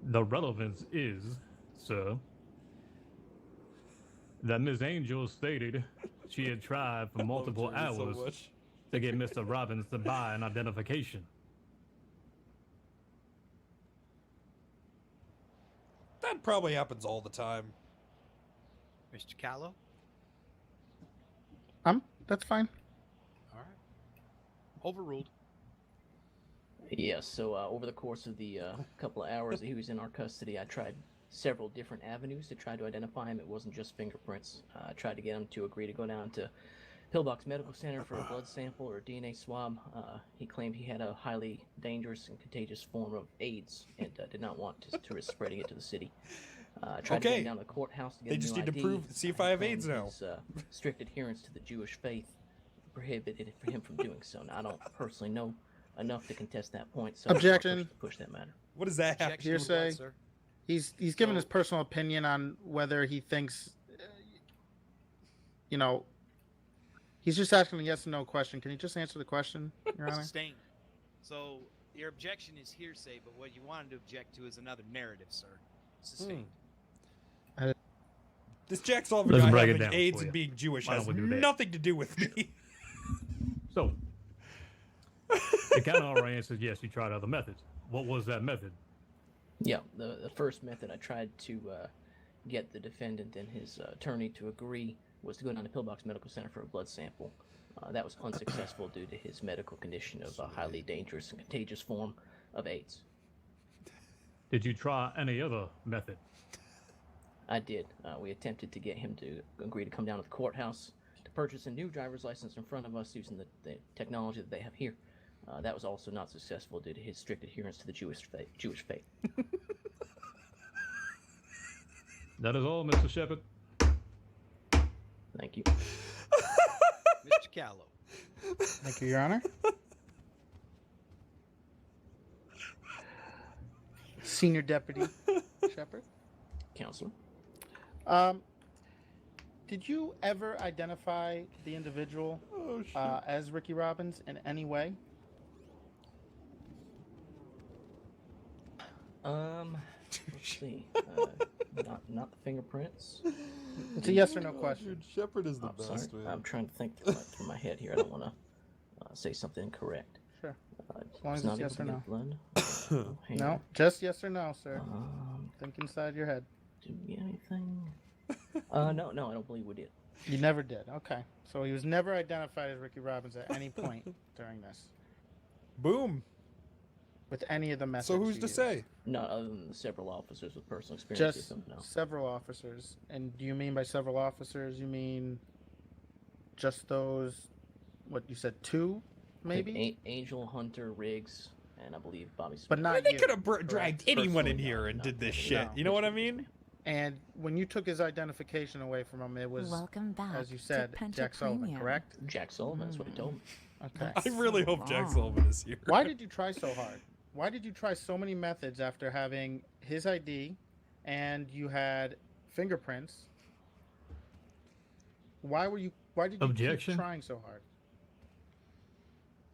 Speaker 3: The relevance is, sir, that Ms. Angel stated she had tried for multiple hours to get Mr. Robbins to buy an identification.
Speaker 5: That probably happens all the time.
Speaker 1: Mr. Callow?
Speaker 2: That's fine.
Speaker 1: All right. Overruled.
Speaker 7: Yes, so over the course of the couple of hours that he was in our custody, I tried several different avenues to try to identify him. It wasn't just fingerprints. I tried to get him to agree to go down to Pillbox Medical Center for a blood sample or a DNA swab. He claimed he had a highly dangerous and contagious form of AIDS and did not want to risk spreading it to the city. Tried to get him down to the courthouse to get
Speaker 5: They
Speaker 7: a
Speaker 5: just
Speaker 7: new
Speaker 5: need to
Speaker 7: ID.
Speaker 5: prove, see if I have AIDS now.
Speaker 7: His, strict adherence to the Jewish faith prohibited it for him from doing so. Now, I don't personally know enough to contest that point, so
Speaker 2: Objection.
Speaker 7: I'll push that matter.
Speaker 5: What does that have?
Speaker 1: Objection to
Speaker 2: Hearsay.
Speaker 1: what, sir?
Speaker 2: He's given his personal opinion on whether he thinks, he's just asking a yes or no question. Can you just answer the question, Your Honor?
Speaker 1: Sustained. So your objection is hearsay, but what you wanted to object to is another narrative, sir. Sustained.
Speaker 5: This Jack Sullivan
Speaker 3: Let's
Speaker 5: guy
Speaker 3: break it
Speaker 5: having
Speaker 3: down
Speaker 5: AIDS
Speaker 3: for
Speaker 5: and
Speaker 3: you.
Speaker 5: being Jewish
Speaker 3: Why
Speaker 5: has
Speaker 3: don't we do that?
Speaker 5: nothing to do with me.
Speaker 3: So, it kind of already answers yes, you tried other methods. What was that method?
Speaker 7: Yeah, the first method I tried to get the defendant and his attorney to agree was to go down to Pillbox Medical Center for a blood sample. That was unsuccessful due to his medical condition of a highly dangerous and contagious form of AIDS.
Speaker 3: Did you try any other method?
Speaker 7: I did. We attempted to get him to agree to come down to the courthouse to purchase a new driver's license in front of us using the technology that they have here. That was also not successful due to his strict adherence to the Jewish faith.
Speaker 3: That is all, Mr. Shepard.
Speaker 7: Thank you.
Speaker 1: Mr. Callow.
Speaker 2: Thank you, Your Honor. Senior Deputy Shepard.
Speaker 7: Counselor.
Speaker 2: Did you ever identify the individual as Ricky Robbins in any way?
Speaker 7: Let's see. Not the fingerprints.
Speaker 2: It's a yes or no question.
Speaker 4: Dude, Shepard is the
Speaker 7: I'm
Speaker 4: best,
Speaker 7: sorry.
Speaker 4: man.
Speaker 7: I'm trying to think through my head here. I don't want to say something incorrect.
Speaker 2: Sure.
Speaker 7: As
Speaker 2: long as it's yes or no.
Speaker 7: Blood.
Speaker 2: No, just yes or no, sir.
Speaker 7: Um,
Speaker 2: Think inside your head.
Speaker 7: Did we get anything? No, I don't believe we did.
Speaker 2: You never did. Okay. So he was never identified as Ricky Robbins at any point during this
Speaker 5: Boom.
Speaker 2: with any of the methods.
Speaker 5: So who's
Speaker 2: you
Speaker 5: to
Speaker 2: used.
Speaker 5: say?
Speaker 7: Not other than the several officers with personal experience.
Speaker 2: Just
Speaker 7: No.
Speaker 2: several officers. And do you mean by several officers, you mean just those, what you said, two,
Speaker 7: I think
Speaker 2: maybe?
Speaker 7: Angel, Hunter, Riggs, and I believe Bobby Smith.
Speaker 2: But not
Speaker 5: They
Speaker 2: you.
Speaker 5: could have dragged
Speaker 2: correct?
Speaker 5: anyone in
Speaker 7: Personally,
Speaker 5: here
Speaker 7: no,
Speaker 5: and
Speaker 7: no,
Speaker 5: did this
Speaker 7: no,
Speaker 5: shit.
Speaker 2: no.
Speaker 5: You know what I mean?
Speaker 2: And when you took his identification away from him, it was,
Speaker 10: Welcome back
Speaker 2: as you
Speaker 10: to
Speaker 2: said,
Speaker 10: Penta
Speaker 2: Jack Sullivan,
Speaker 10: Premium.
Speaker 2: correct?
Speaker 7: Jack Sullivan, that's what he told me.
Speaker 2: Okay.
Speaker 5: I really hope Jack
Speaker 10: long.
Speaker 5: Sullivan is here.
Speaker 2: Why did you try so hard? Why did you try so many methods after having his ID and you had fingerprints? Why did you
Speaker 3: Objection?
Speaker 2: keep trying so hard?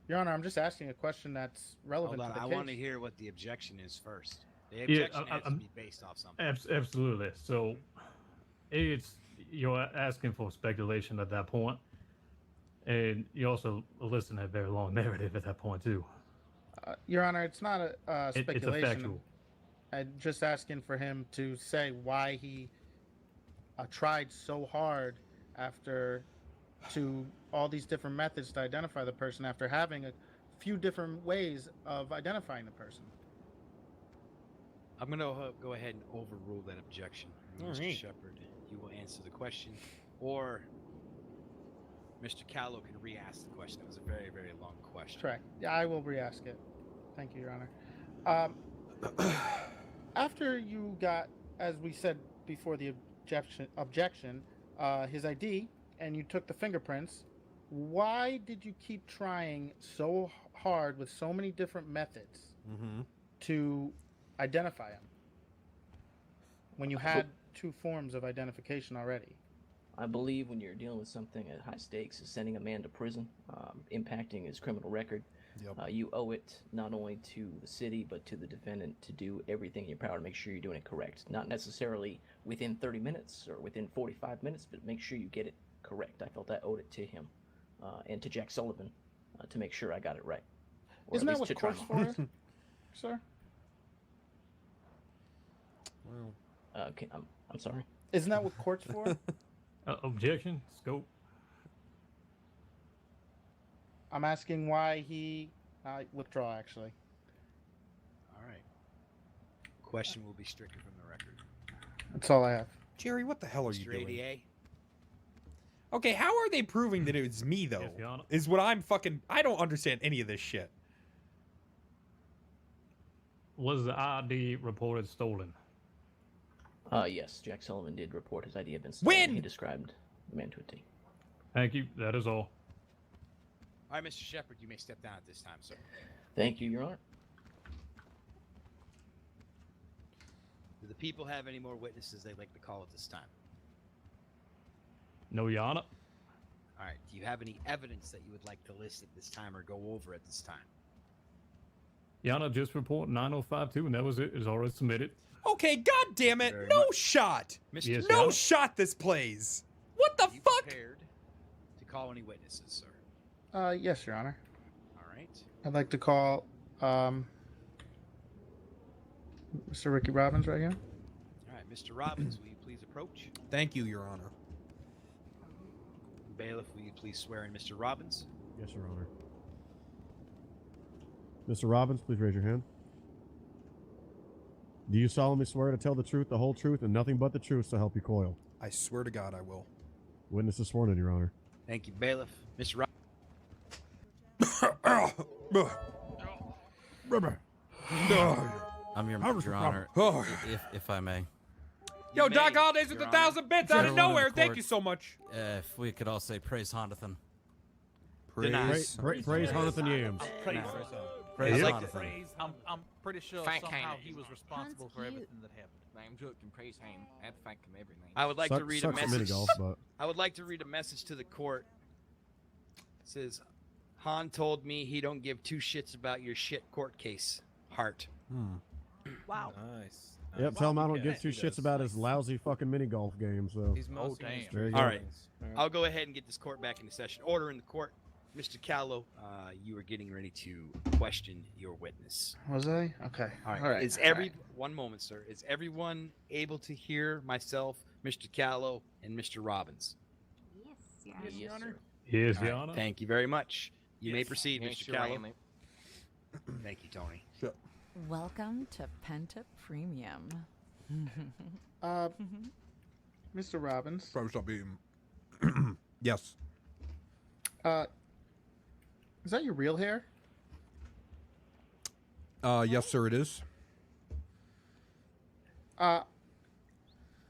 Speaker 2: Your Honor, I'm just asking a question that's relevant
Speaker 1: Hold on,
Speaker 2: to the
Speaker 1: I
Speaker 2: case.
Speaker 1: want to hear what the objection is first. The
Speaker 3: Yeah,
Speaker 1: objection has to be based off something.
Speaker 3: Absolutely. So, you're asking for speculation at that point, and you also listing a very long narrative at that point too.
Speaker 2: Your Honor, it's not a
Speaker 3: It's a
Speaker 2: speculation.
Speaker 3: factual.
Speaker 2: I'm just asking for him to say why he tried so hard after to all these different methods to identify the person after having a few different ways of identifying the person.
Speaker 1: I'm going to go ahead and overrule that objection.
Speaker 5: All
Speaker 1: Mr.
Speaker 5: right.
Speaker 1: Shepard, you will answer the question, or Mr. Callow can re-ask the question. It was a very, very long question.
Speaker 2: Correct. Yeah, I will re-ask it. Thank you, Your Honor. After you got, as we said before the objection, his ID, and you took the fingerprints, why did you keep trying so hard with so many different methods to identify him when you had two forms of identification already?
Speaker 7: I believe when you're dealing with something at high stakes, is sending a man to prison, impacting his criminal record, you owe it not only to the city but to the defendant to do everything in your power to make sure you're doing it correct. Not necessarily within 30 minutes or within 45 minutes, but make sure you get it correct. I felt I owed it to him and to Jack Sullivan to make sure I got it right. Or
Speaker 2: Isn't
Speaker 7: at
Speaker 2: that
Speaker 7: least
Speaker 2: what
Speaker 7: to try
Speaker 2: court's
Speaker 7: my
Speaker 2: for, sir?
Speaker 7: Okay, I'm sorry.
Speaker 2: Isn't that what court's for?
Speaker 3: Objection? Scope?
Speaker 2: I'm asking why he withdraw, actually.
Speaker 1: All right. Question will be stricken from the record.
Speaker 2: That's all I have.
Speaker 5: Jerry, what the hell are you
Speaker 1: Mr.
Speaker 5: doing?
Speaker 1: ADA?
Speaker 5: Okay, how are they proving that it was me though?
Speaker 3: Yes, Your Honor.
Speaker 5: Is what I'm fucking. I don't understand any of this shit.
Speaker 3: Was the ID reported stolen?
Speaker 7: Yes, Jack Sullivan did report his ID had been stolen.
Speaker 5: When?
Speaker 7: He described the man to a T.
Speaker 3: Thank you. That is all.
Speaker 1: All right, Mr. Shepard, you may step down at this time, sir.
Speaker 7: Thank you, Your Honor.
Speaker 1: Do the people have any more witnesses they'd like to call at this time?
Speaker 3: No, Your Honor.
Speaker 1: All right. Do you have any evidence that you would like to list at this time or go over at this time?
Speaker 3: Your Honor, just report 9052, and that was it. It's already submitted.
Speaker 5: Okay, god damn it,
Speaker 1: Very
Speaker 5: no
Speaker 1: much.
Speaker 5: shot.
Speaker 1: Mr.
Speaker 3: Yes, Your
Speaker 5: No
Speaker 3: Honor.
Speaker 5: shot this plays. What the
Speaker 1: Are you
Speaker 5: fuck?
Speaker 1: prepared to call any witnesses, sir?
Speaker 2: Yes, Your Honor.
Speaker 1: All right.
Speaker 2: I'd like to call Mr. Ricky Robbins right here.
Speaker 1: All right, Mr. Robbins, will you please approach?
Speaker 5: Thank you, Your Honor.
Speaker 1: Bailiff, will you please swear in Mr. Robbins?
Speaker 8: Yes, Your Honor. Mr. Robbins, please raise your hand. Do you solemnly swear to tell the truth, the whole truth, and nothing but the truth, so help you coil?
Speaker 5: I swear to God I will.
Speaker 8: Witness is sworn in, Your Honor.
Speaker 1: Thank you, Bailiff. Mr. Robbins.
Speaker 11: I'm your honor,
Speaker 5: Oh.
Speaker 11: if I may.
Speaker 5: Yo,
Speaker 1: may,
Speaker 5: Doc Hollidays with
Speaker 1: Your
Speaker 5: 1,000 bits out of
Speaker 11: Gentlemen of
Speaker 5: nowhere.
Speaker 11: the
Speaker 5: Thank
Speaker 11: court.
Speaker 5: you so much.
Speaker 11: If we could all say praise Honathan.
Speaker 5: Praise.
Speaker 8: Praise Jonathan Yams.
Speaker 11: Praise
Speaker 3: Yeah.
Speaker 11: Honathan.
Speaker 12: I'm pretty sure
Speaker 10: Thank
Speaker 12: somehow
Speaker 10: him.
Speaker 12: he was responsible for
Speaker 10: Hans, you-
Speaker 12: everything that happened. I'm joking. Praise him. I have to thank him everything.
Speaker 1: I would like to read a
Speaker 8: Sucks at mini
Speaker 1: message.
Speaker 8: golf, but
Speaker 1: I would like to read a message to the court. It says, Han told me he don't give two shits about your shit court case. Heart.
Speaker 10: Wow.
Speaker 12: Nice.
Speaker 8: yep. Tell him I don't give two shits about his lousy fucking mini golf game. So
Speaker 12: He's mostly
Speaker 10: damn.
Speaker 8: there you go.
Speaker 1: All right. I'll go ahead and get this court back into session. Order in the court. Mr. Callow, you are getting ready to question your witness.
Speaker 2: Was I? Okay.
Speaker 1: All right.
Speaker 2: All right.
Speaker 1: Is one moment, sir. Is everyone able to hear myself, Mr. Callow, and Mr. Robbins?
Speaker 10: Yes,
Speaker 7: Yes, sir.
Speaker 3: Yes,
Speaker 1: All
Speaker 3: Your
Speaker 1: right,
Speaker 3: Honor.
Speaker 1: Thank you very much. You may proceed,
Speaker 12: Yes,
Speaker 1: Mr.
Speaker 12: you're
Speaker 1: Callow.
Speaker 12: right.
Speaker 1: Thank you, Tony.
Speaker 10: Welcome to Penta Premium.
Speaker 2: Mr. Robbins.
Speaker 5: Probably stop being. Yes.
Speaker 2: Is that your real hair?
Speaker 5: Yes, sir, it is.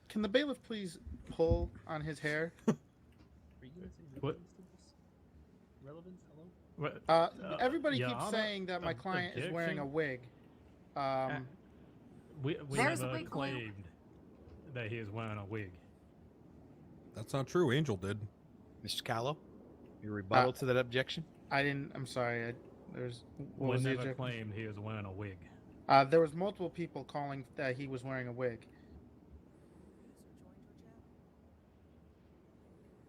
Speaker 2: Can the bailiff please pull on his hair?
Speaker 3: What?
Speaker 1: Relevance? Hello?
Speaker 3: What?
Speaker 2: Everybody
Speaker 3: Your
Speaker 2: keeps
Speaker 3: Honor,
Speaker 2: saying that my client is wearing a
Speaker 3: objection.
Speaker 2: wig.
Speaker 3: We
Speaker 10: There's a
Speaker 3: never
Speaker 10: big glue.
Speaker 3: claimed that he is wearing a wig.
Speaker 4: That's not true. Angel did.
Speaker 1: Mr. Callow, your rebuttal to that objection?
Speaker 2: I didn't. I'm sorry. What
Speaker 3: We
Speaker 2: was the
Speaker 3: never
Speaker 2: objection?
Speaker 3: claimed he is wearing a wig.
Speaker 2: There was multiple people calling that he was wearing a wig.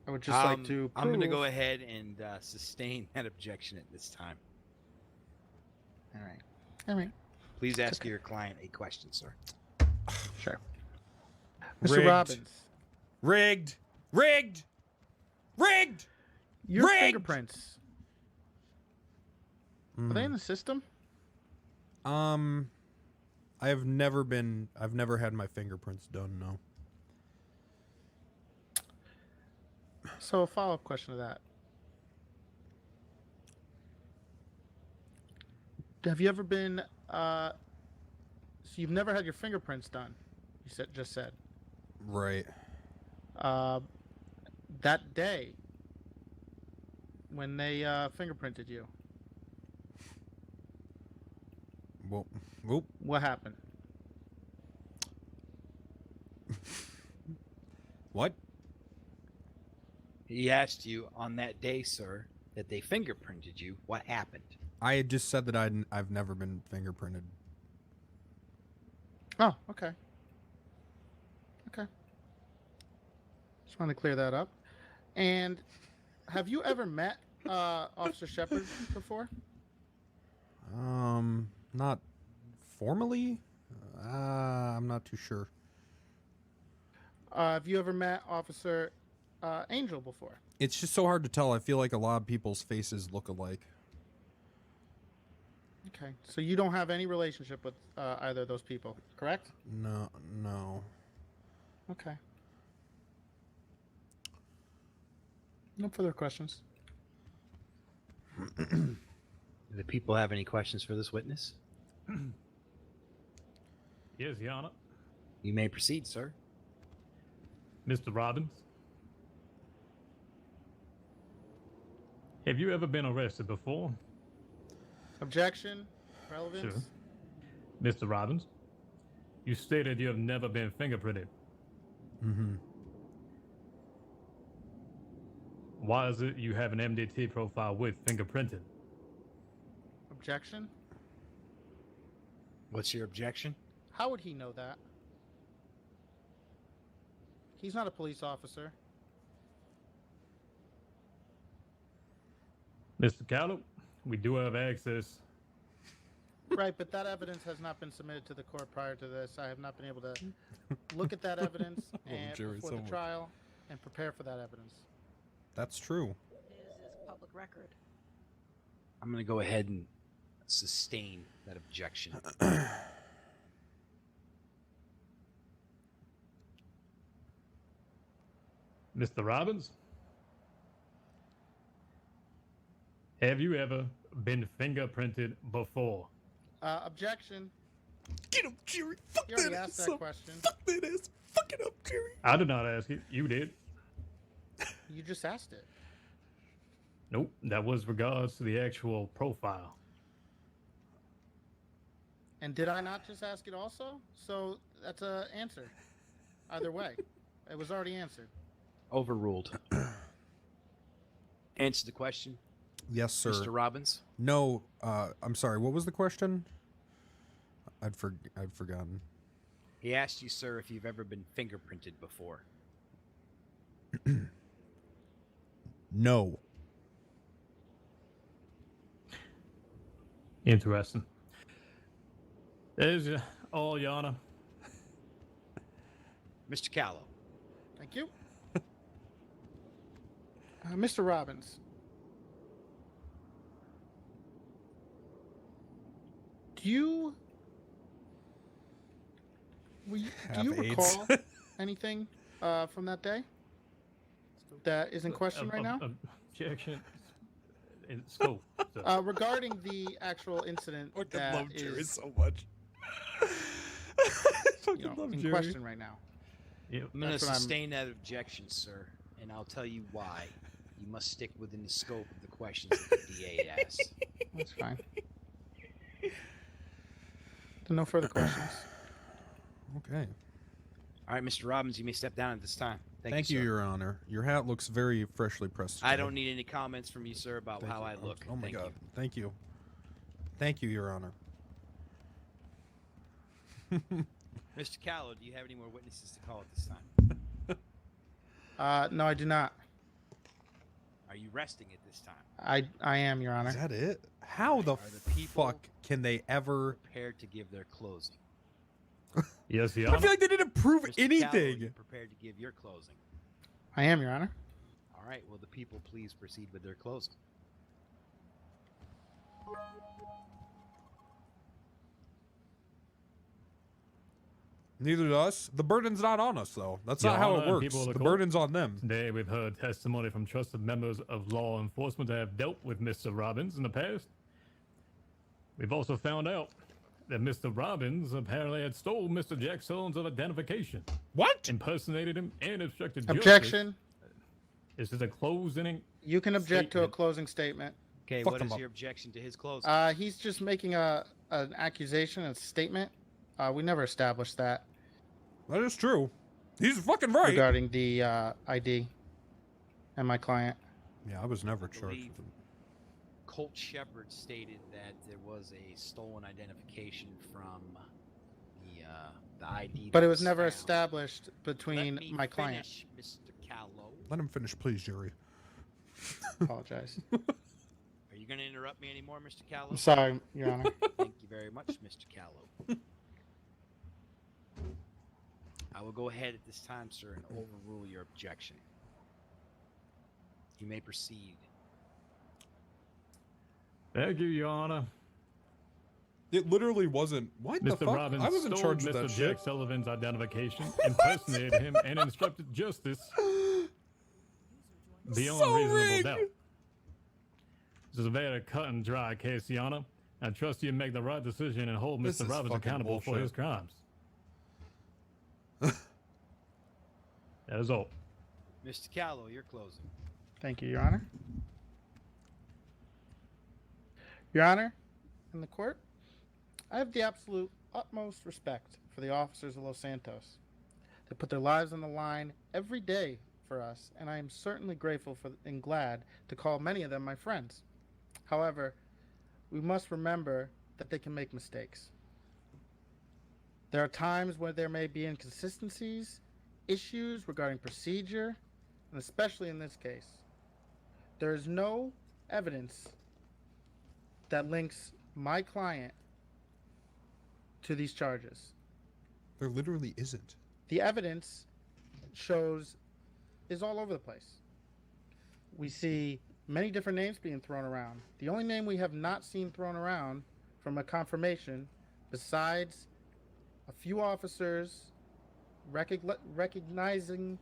Speaker 2: I would just like to.
Speaker 1: I'm going to
Speaker 2: prove-
Speaker 1: go ahead and sustain that objection at this time. All right.
Speaker 2: All right.
Speaker 1: Please ask your client a question, sir.
Speaker 2: Sure. Mr.
Speaker 5: Rigged.
Speaker 2: Robbins,
Speaker 5: Rigged. Rigged. Rigged.
Speaker 2: your
Speaker 5: Rigged!
Speaker 2: fingerprints are they in the system?
Speaker 4: I've never had my fingerprints done. No.
Speaker 2: So a follow-up question to that. Have you ever been? So you've never had your fingerprints done? You just said.
Speaker 4: Right.
Speaker 2: That day when they fingerprinted you,
Speaker 4: Whoop.
Speaker 2: what happened?
Speaker 4: What?
Speaker 1: He asked you on that day, sir, that they fingerprinted you. What happened?
Speaker 4: I had just said that I've never been fingerprinted.
Speaker 2: Oh, okay. Okay. Just want to clear that up. And have you ever met Officer Shepard before?
Speaker 4: Not formally. I'm not too sure.
Speaker 2: Have you ever met Officer Angel before?
Speaker 4: It's just so hard to tell. I feel like a lot of people's faces look alike.
Speaker 2: Okay. So you don't have any relationship with either of those people, correct?
Speaker 4: No.
Speaker 2: Okay. No further questions.
Speaker 1: Do the people have any questions for this witness?
Speaker 3: Yes, Your Honor.
Speaker 1: You may proceed, sir.
Speaker 3: Mr. Robbins, have you ever been arrested before?
Speaker 2: Objection. Relevance.
Speaker 3: Sure. Mr. Robbins, you stated you have never been fingerprinted.
Speaker 4: Mm-hmm.
Speaker 3: Why is it you have an MDT profile with fingerprinted?
Speaker 2: Objection.
Speaker 1: What's your objection?
Speaker 2: How would he know that? He's not a police officer.
Speaker 3: Mr. Callow, we do have access.
Speaker 2: Right, but that evidence has not been submitted to the court prior to this. I have not been able to look at that evidence and
Speaker 4: Jerry,
Speaker 2: before
Speaker 4: so
Speaker 2: the
Speaker 4: much.
Speaker 2: trial and prepare for that evidence.
Speaker 4: That's true.
Speaker 10: Public record.
Speaker 1: I'm going to go ahead and sustain that objection.
Speaker 3: Mr. Robbins, have you ever been fingerprinted before?
Speaker 2: Objection.
Speaker 5: Get him, Jerry. Fuck
Speaker 2: You already
Speaker 5: that
Speaker 2: asked
Speaker 5: ass
Speaker 2: that
Speaker 5: up.
Speaker 2: question.
Speaker 5: Fuck that ass. Fuck it up, Jerry.
Speaker 3: I did not ask it. You did.
Speaker 2: You just asked it.
Speaker 3: Nope. That was regards to the actual profile.
Speaker 2: And did I not just ask it also? So that's a answer. Either way. It was already answered.
Speaker 1: Overruled. Answer the question,
Speaker 4: Yes, sir.
Speaker 1: Mr. Robbins.
Speaker 4: No. I'm sorry. What was the question? I'd forgotten.
Speaker 1: He asked you, sir, if you've ever been fingerprinted before.
Speaker 4: No.
Speaker 3: Interesting. There's all, Your Honor.
Speaker 1: Mr. Callow.
Speaker 2: Thank you. Mr. Robbins. Do you do you
Speaker 5: Have AIDS.
Speaker 2: recall anything from that day that is in question right now?
Speaker 3: Objection. In scope. sir.
Speaker 2: Regarding the actual incident
Speaker 5: I fucking
Speaker 2: that
Speaker 5: love Jerry
Speaker 2: is
Speaker 5: so much. I fucking
Speaker 2: you know,
Speaker 5: love
Speaker 2: in
Speaker 5: Jerry.
Speaker 2: question right now.
Speaker 3: Yep.
Speaker 1: I'm going to
Speaker 2: That's what I'm-
Speaker 1: sustain that objection, sir, and I'll tell you why. You must stick within the scope of the questions that the DA asked.
Speaker 2: That's fine. No further questions.
Speaker 4: Okay.
Speaker 1: All right, Mr. Robbins, you may step down at this time.
Speaker 4: Thank you,
Speaker 1: sir.
Speaker 4: Your Honor. Your hat looks very freshly pressed.
Speaker 1: I
Speaker 4: today.
Speaker 1: don't need any comments from you, sir, about
Speaker 4: Thank
Speaker 1: how
Speaker 4: you.
Speaker 1: I look.
Speaker 4: Oh my
Speaker 1: Thank
Speaker 4: God.
Speaker 1: you.
Speaker 4: Thank you. Thank you, Your Honor.
Speaker 1: Mr. Callow, do you have any more witnesses to call at this time?
Speaker 2: No, I do not.
Speaker 1: Are you resting at this time?
Speaker 2: I am, Your Honor.
Speaker 4: Is that it? How the,
Speaker 1: Are the people
Speaker 4: fuck can they ever?
Speaker 1: prepared to give their closing?
Speaker 3: Yes, Your
Speaker 8: I
Speaker 3: Honor.
Speaker 8: feel like they didn't prove
Speaker 1: Mr. Callow, are
Speaker 8: anything.
Speaker 1: you prepared to give your closing?
Speaker 2: I am, Your Honor.
Speaker 1: All right, will the people please proceed with their closing?
Speaker 4: Neither do us. The burden's not on us, though. That's
Speaker 3: Your
Speaker 4: not how
Speaker 3: Honor
Speaker 4: it
Speaker 3: and
Speaker 4: works.
Speaker 3: people of
Speaker 4: The
Speaker 3: the court.
Speaker 4: burden's on them.
Speaker 3: Today, we've heard testimony from trusted members of law enforcement that have dealt with Mr. Robbins in the past. We've also found out that Mr. Robbins apparently had stole Mr. Jack Sullivan's identification,
Speaker 5: What?
Speaker 3: impersonated him, and obstructed justice.
Speaker 2: Objection.
Speaker 3: This is a closing.
Speaker 2: You can object to a
Speaker 3: Statement.
Speaker 2: closing statement.
Speaker 1: Okay,
Speaker 4: Fuck
Speaker 1: what
Speaker 4: them
Speaker 1: is
Speaker 4: up.
Speaker 1: your objection to his closing?
Speaker 2: He's just making an accusation, a statement. We never established that
Speaker 4: That is true. He's fucking right.
Speaker 2: regarding the ID and my client.
Speaker 4: Yeah, I was never
Speaker 1: I
Speaker 4: charged
Speaker 1: believe
Speaker 4: with it.
Speaker 1: Colt Shepard stated that there was a stolen identification from the ID.
Speaker 2: But
Speaker 1: that
Speaker 2: it was never
Speaker 1: found.
Speaker 2: established
Speaker 1: Let
Speaker 2: between
Speaker 1: me
Speaker 2: my client.
Speaker 1: finish, Mr. Callow.
Speaker 4: Let him finish, please, Jerry.
Speaker 2: Apologize.
Speaker 1: Are you going to interrupt me anymore, Mr. Callow?
Speaker 2: I'm sorry, Your Honor.
Speaker 1: Thank you very much, Mr. Callow. I will go ahead at this time, sir, and overrule your objection. You may proceed.
Speaker 3: Thank you, Your Honor.
Speaker 4: It literally wasn't. What the
Speaker 3: Mr.
Speaker 4: fuck?
Speaker 3: Robbins
Speaker 4: I was in
Speaker 3: stole
Speaker 4: charge of
Speaker 3: Mr.
Speaker 4: that
Speaker 3: Jack
Speaker 4: shit.
Speaker 3: Sullivan's identification, impersonated him, and instructed justice beyond
Speaker 5: So
Speaker 3: reasonable
Speaker 5: rigged.
Speaker 3: doubt. This is a very cut and dry case, Your Honor. I trust you make the right decision and hold
Speaker 4: This
Speaker 3: Mr.
Speaker 4: is
Speaker 3: Robbins
Speaker 4: fucking
Speaker 3: accountable for
Speaker 4: bullshit.
Speaker 3: his crimes. That is all.
Speaker 1: Mr. Callow, your closing.
Speaker 2: Thank you, Your Honor. Your Honor, in the court, I have the absolute utmost respect for the officers of Los Santos. They put their lives on the line every day for us, and I am certainly grateful for and glad to call many of them my friends. However, we must remember that they can make mistakes. There are times where there may be inconsistencies, issues regarding procedure, and especially in this case, there is no evidence that links my client to these charges.
Speaker 4: There literally isn't.
Speaker 2: The evidence shows is all over the place. We see many different names being thrown around. The only name we have not seen thrown around from a confirmation, besides a few officers recognizing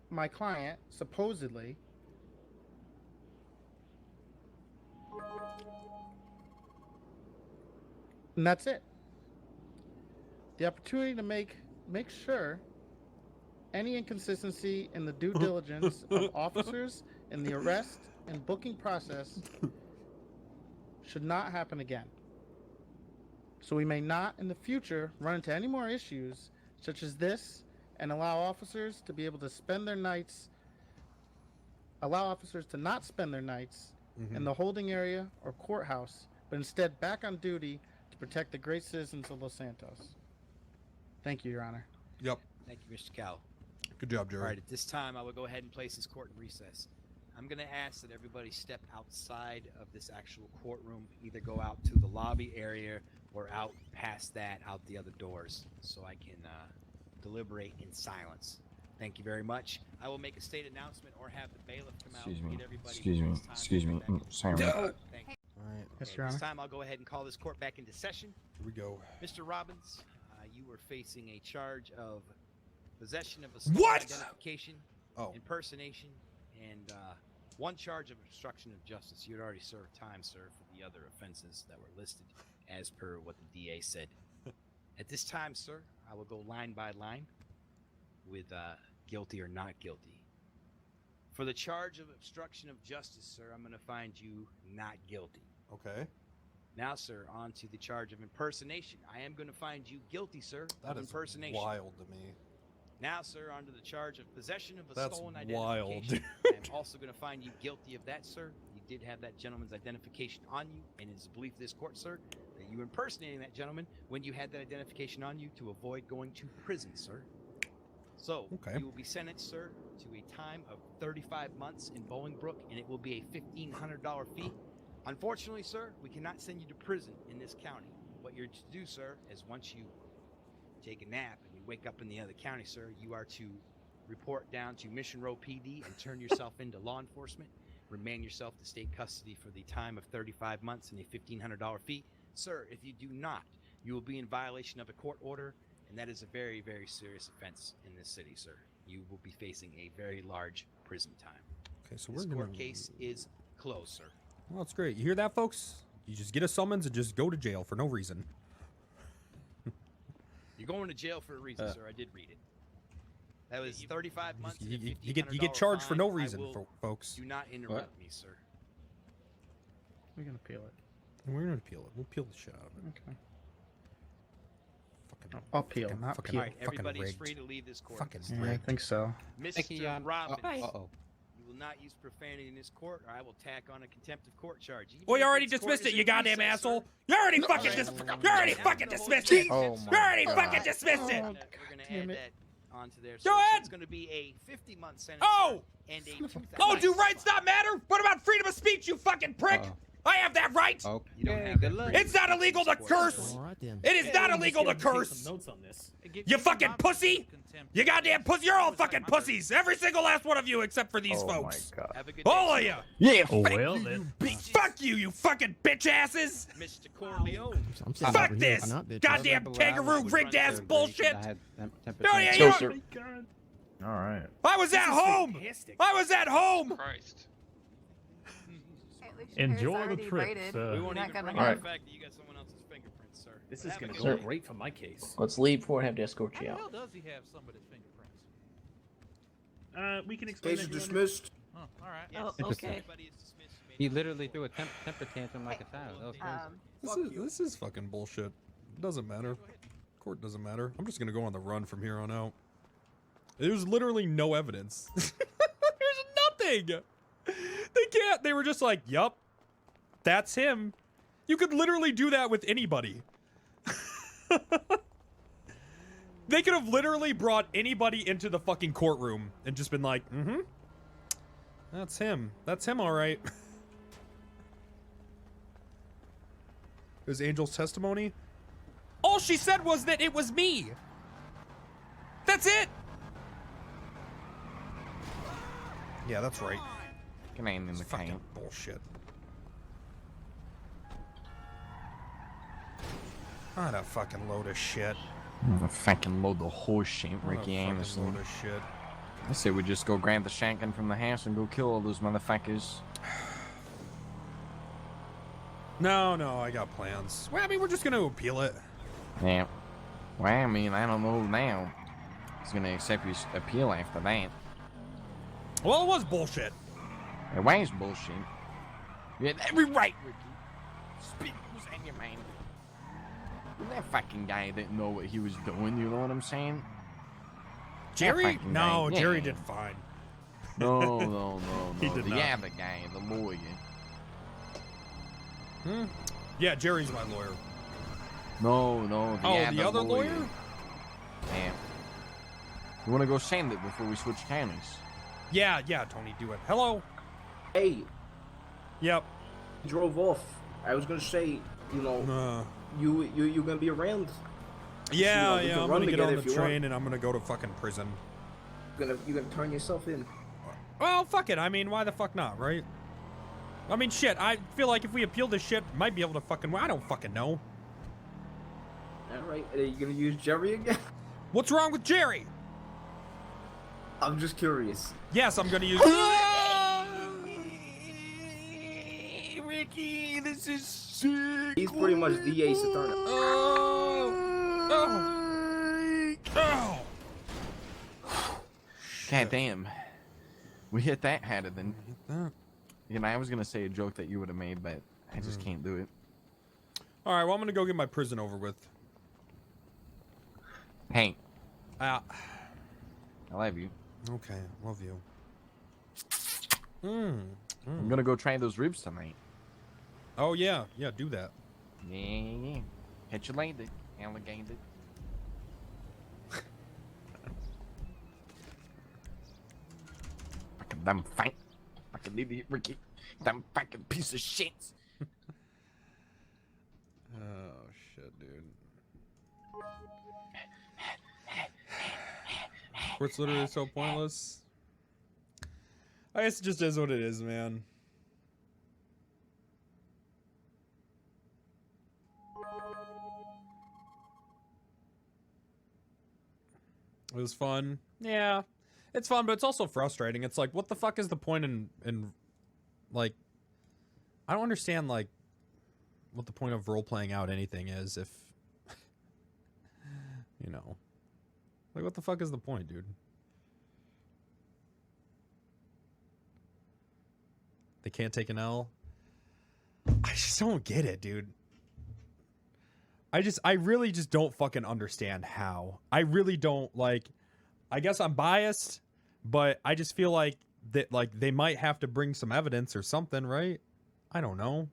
Speaker 2: my client, supposedly, and that's it. The opportunity to make sure any inconsistency in the due diligence of officers in the arrest and booking process should not happen again. So we may not in the future run into any more issues such as this and allow officers to be able to spend their nights, allow officers to not spend their nights in the holding area or courthouse, but instead back on duty to protect the great citizens of Los Santos. Thank you, Your Honor.
Speaker 4: Yep.
Speaker 1: Thank you, Mr. Callow.
Speaker 4: Good job, Jerry.
Speaker 1: All right, at this time, I will go ahead and place this court in recess. I'm going to ask that everybody step outside of this actual courtroom, either go out to the lobby area or out past that, out the other doors, so I can deliberate in silence. Thank you very much. I will make a state announcement or have the bailiff come out and get everybody.
Speaker 6: Excuse me. Sorry.
Speaker 1: Thank you.
Speaker 4: All right.
Speaker 2: Yes,
Speaker 1: Okay,
Speaker 2: Your
Speaker 1: this
Speaker 2: Honor.
Speaker 1: time I'll go ahead and call this court back into session.
Speaker 4: Here we go.
Speaker 1: Mr. Robbins, you were facing a charge of possession of a stolen
Speaker 5: What?
Speaker 1: identification,
Speaker 4: Oh.
Speaker 1: impersonation, and one charge of obstruction of justice. You had already served time, sir, for the other offenses that were listed as per what the DA said. At this time, sir, I will go line by line. with guilty or not guilty. For the charge of obstruction of justice, sir, I'm going to find you not guilty.
Speaker 4: Okay.
Speaker 1: Now, sir, on to the charge of impersonation. I am going to find you guilty, sir,
Speaker 4: That
Speaker 1: of
Speaker 4: is
Speaker 1: impersonation.
Speaker 4: wild to me.
Speaker 1: Now, sir, on to the charge of possession of a
Speaker 4: That's
Speaker 1: stolen
Speaker 4: wild,
Speaker 1: identification.
Speaker 4: dude.
Speaker 1: I am also going to find you guilty of that, sir. You did have that gentleman's identification on you, and it is the belief of this court, sir, that you were impersonating that gentleman when you had that identification on you to avoid going to prison, sir. So, you will be sentenced, sir, to a time of 35 months in Bolingbrook, and it will be a $1,500 fee. Unfortunately, sir, we cannot send you to prison in this county. What you're to do, sir, is once you take a nap and you wake up in the other county, sir, you are to report down to Mission Row PD and turn yourself into law enforcement, remand yourself to state custody for the time of 35 months and a $1,500 fee. Sir, if you do not, you will be in violation of a court order, and that is a very, very serious offense in this city, sir. You will be facing a very large prison time.
Speaker 4: Okay, so
Speaker 1: This
Speaker 4: we're
Speaker 1: court
Speaker 4: gonna.
Speaker 1: case is closed, sir.
Speaker 4: Well, that's great. You hear that, folks? You just get a summons and just go to jail for no reason.
Speaker 1: You're going to jail for a reason, sir. I did read it. That was 35 months. and a
Speaker 4: You get
Speaker 1: $1,500
Speaker 4: charged for
Speaker 1: fine.
Speaker 4: no
Speaker 1: I
Speaker 4: reason,
Speaker 1: will-
Speaker 4: folks.
Speaker 1: Do not interrupt me, sir.
Speaker 2: We're gonna appeal it.
Speaker 4: We're gonna appeal it. We'll appeal the shit out of it.
Speaker 2: Okay.
Speaker 4: Fucking,
Speaker 2: Appeal, not
Speaker 4: fucking,
Speaker 2: peel.
Speaker 1: All right,
Speaker 4: fucking
Speaker 1: everybody is
Speaker 4: rigged.
Speaker 1: free to leave this court.
Speaker 4: Fucking
Speaker 2: Yeah, I
Speaker 4: rigged.
Speaker 2: think so.
Speaker 1: Mr. Robbins,
Speaker 10: Uh-oh.
Speaker 1: you will not use profanity in this court, or I will tack on a contempt of court charge. Even
Speaker 5: Well, you
Speaker 1: if
Speaker 5: already
Speaker 1: this court
Speaker 5: dismissed
Speaker 1: is
Speaker 5: it, you
Speaker 1: in
Speaker 5: goddamn
Speaker 1: recess,
Speaker 5: asshole.
Speaker 1: sir.
Speaker 5: You already
Speaker 1: No,
Speaker 5: fucking
Speaker 1: I
Speaker 5: dis-
Speaker 1: am
Speaker 5: You
Speaker 1: going
Speaker 5: already
Speaker 1: to
Speaker 5: fucking
Speaker 1: hold
Speaker 5: dismissed
Speaker 1: you
Speaker 5: it.
Speaker 1: to
Speaker 6: Oh
Speaker 1: contempt,
Speaker 6: my
Speaker 5: You already
Speaker 1: sir.
Speaker 5: fucking dismissed it.
Speaker 1: We're gonna
Speaker 2: Damn
Speaker 1: add
Speaker 2: it.
Speaker 1: that onto there.
Speaker 5: Go
Speaker 1: sir. So
Speaker 5: ahead.
Speaker 1: It's going to be a 50-month sentence.
Speaker 5: Oh!
Speaker 1: sir, and a $2,000
Speaker 5: Oh, do rights
Speaker 1: fine.
Speaker 5: not matter? What about freedom of speech, you fucking prick? I have that right.
Speaker 6: Oh,
Speaker 1: You don't
Speaker 10: Okay,
Speaker 1: have
Speaker 10: good
Speaker 1: that
Speaker 10: luck.
Speaker 1: freedom
Speaker 5: It's not
Speaker 1: of speech
Speaker 5: illegal
Speaker 1: in
Speaker 5: to
Speaker 1: this court,
Speaker 5: curse.
Speaker 1: sir.
Speaker 8: All right then.
Speaker 5: It is not illegal to curse.
Speaker 3: Notes on this.
Speaker 5: You fucking pussy. You goddamn pussy. You're all fucking pussies. Every single last one of you except for these
Speaker 6: oh
Speaker 5: folks.
Speaker 6: my god.
Speaker 1: Have a good day,
Speaker 5: All of
Speaker 1: sir.
Speaker 5: you.
Speaker 6: Yeah.
Speaker 3: Well, then.
Speaker 5: Fuck you, you fucking bitch asses.
Speaker 1: Mr. Corleone.
Speaker 8: I'm sitting
Speaker 5: Fuck
Speaker 8: over here,
Speaker 5: this.
Speaker 8: not bitches.
Speaker 5: Goddamn kangaroo rigged ass bullshit. No, yeah,
Speaker 6: So,
Speaker 5: you
Speaker 6: sir. All right.
Speaker 5: I was at home. I was at home.
Speaker 13: Christ.
Speaker 3: Enjoy the trip, sir.
Speaker 1: We won't even bring
Speaker 6: All
Speaker 1: up
Speaker 6: right.
Speaker 1: the fact that you got someone else's fingerprints, sir.
Speaker 13: This
Speaker 1: But
Speaker 13: is
Speaker 1: have a
Speaker 13: going to
Speaker 1: good
Speaker 13: go
Speaker 1: day.
Speaker 13: great for my case.
Speaker 7: Let's leave before I have to escort
Speaker 12: How
Speaker 7: you
Speaker 12: the
Speaker 7: out.
Speaker 12: hell does he have somebody's fingerprints?
Speaker 13: We can explain
Speaker 14: Case is
Speaker 13: that.
Speaker 14: dismissed.
Speaker 12: Oh, all right.
Speaker 1: Yes,
Speaker 10: Oh,
Speaker 1: if
Speaker 10: okay.
Speaker 1: anybody is dismissed, you may
Speaker 14: He
Speaker 1: not-
Speaker 14: literally threw a temper tantrum like a child. That was crazy.
Speaker 4: This is fucking bullshit. Doesn't matter. Court doesn't matter. I'm just gonna go on the run from here on out. There's literally no evidence.
Speaker 5: There's nothing. They can't. They were just like, yup, that's him. You could literally do that with anybody. They could have literally brought anybody into the fucking courtroom and just been like, mm-hmm. That's him. That's him, all right. Is Angel's testimony? All she said was that it was me. That's it.
Speaker 4: Yeah, that's right.
Speaker 6: Can aim in
Speaker 4: It's
Speaker 6: the
Speaker 4: fucking
Speaker 6: can.
Speaker 4: bullshit. What a fucking load of shit.
Speaker 6: A fucking load of horse shit,
Speaker 4: What a
Speaker 6: Ricky
Speaker 4: fucking
Speaker 6: Anderson.
Speaker 4: load of shit.
Speaker 6: I say we just go grab the shotgun from the house and go kill all those motherfuckers.
Speaker 4: No, I got plans. Well, I mean, we're just gonna appeal it.
Speaker 6: Yeah. Well, I mean, I don't know now. He's gonna accept his appeal after that.
Speaker 5: Well, it was bullshit.
Speaker 6: It was bullshit. You had every right, Ricky. Speak what's on your mind. That fucking guy didn't know what he was doing, you know what I'm saying?
Speaker 5: Jerry?
Speaker 6: fucking
Speaker 5: No,
Speaker 6: guy,
Speaker 5: Jerry
Speaker 6: yeah.
Speaker 5: did fine.
Speaker 6: No.
Speaker 5: He did
Speaker 6: the
Speaker 5: not.
Speaker 6: other guy, the lawyer.
Speaker 5: Yeah, Jerry's my lawyer.
Speaker 6: No,
Speaker 5: The other lawyer?
Speaker 6: Yeah. You wanna go send it before we switch counties?
Speaker 5: Yeah, Tony, do it. Hello?
Speaker 14: Hey,
Speaker 5: Yep.
Speaker 14: he drove off. I was gonna say, you know, you gonna be around.
Speaker 5: Yeah,
Speaker 14: we can
Speaker 5: I'm
Speaker 14: run
Speaker 5: gonna get on
Speaker 14: together
Speaker 5: the
Speaker 14: if you want.
Speaker 5: train and I'm gonna go to fucking prison.
Speaker 14: You gonna turn yourself in.
Speaker 5: Well, fuck it. I mean, why the fuck not, right? I mean, shit, I feel like if we appeal this shit, might be able to fucking... I don't fucking know.
Speaker 14: All right, are you gonna use Jerry again?
Speaker 5: What's wrong with Jerry?
Speaker 14: I'm just curious.
Speaker 5: Yes, I'm gonna use...
Speaker 6: Ricky, this is sick.
Speaker 14: He's pretty much the Ace Attorney.
Speaker 5: Oh!
Speaker 6: God damn. We hit that harder than...
Speaker 4: Hit that.
Speaker 6: You know, I was going to say a joke that you would have made, but I just can't do it.
Speaker 5: All right, well, I'm going to go get my prison over with.
Speaker 6: Hank.
Speaker 5: I
Speaker 6: love you.
Speaker 5: Okay, love you.
Speaker 6: I'm going to go try those ribs tonight.
Speaker 5: Oh, yeah. Yeah, do that.
Speaker 6: Yeah. Catch you later, alligator. Fucking dumb fight. Fucking idiot, Ricky. Dumb fucking piece of shit.
Speaker 5: Oh, shit, dude. Court's literally so pointless. I guess it just is what it is, man. It was fun. Yeah. It's fun, but it's also frustrating. It's like, what the fuck is the point in like, I don't understand, like, what the point of role-playing out anything is if, you know. Like, what the fuck is the point, dude? They can't take an L? I just don't get it, dude. I really just don't fucking understand how. I really don't, like, I guess I'm biased, but I just feel like that, like, they might have to bring some evidence or something, right? I don't know.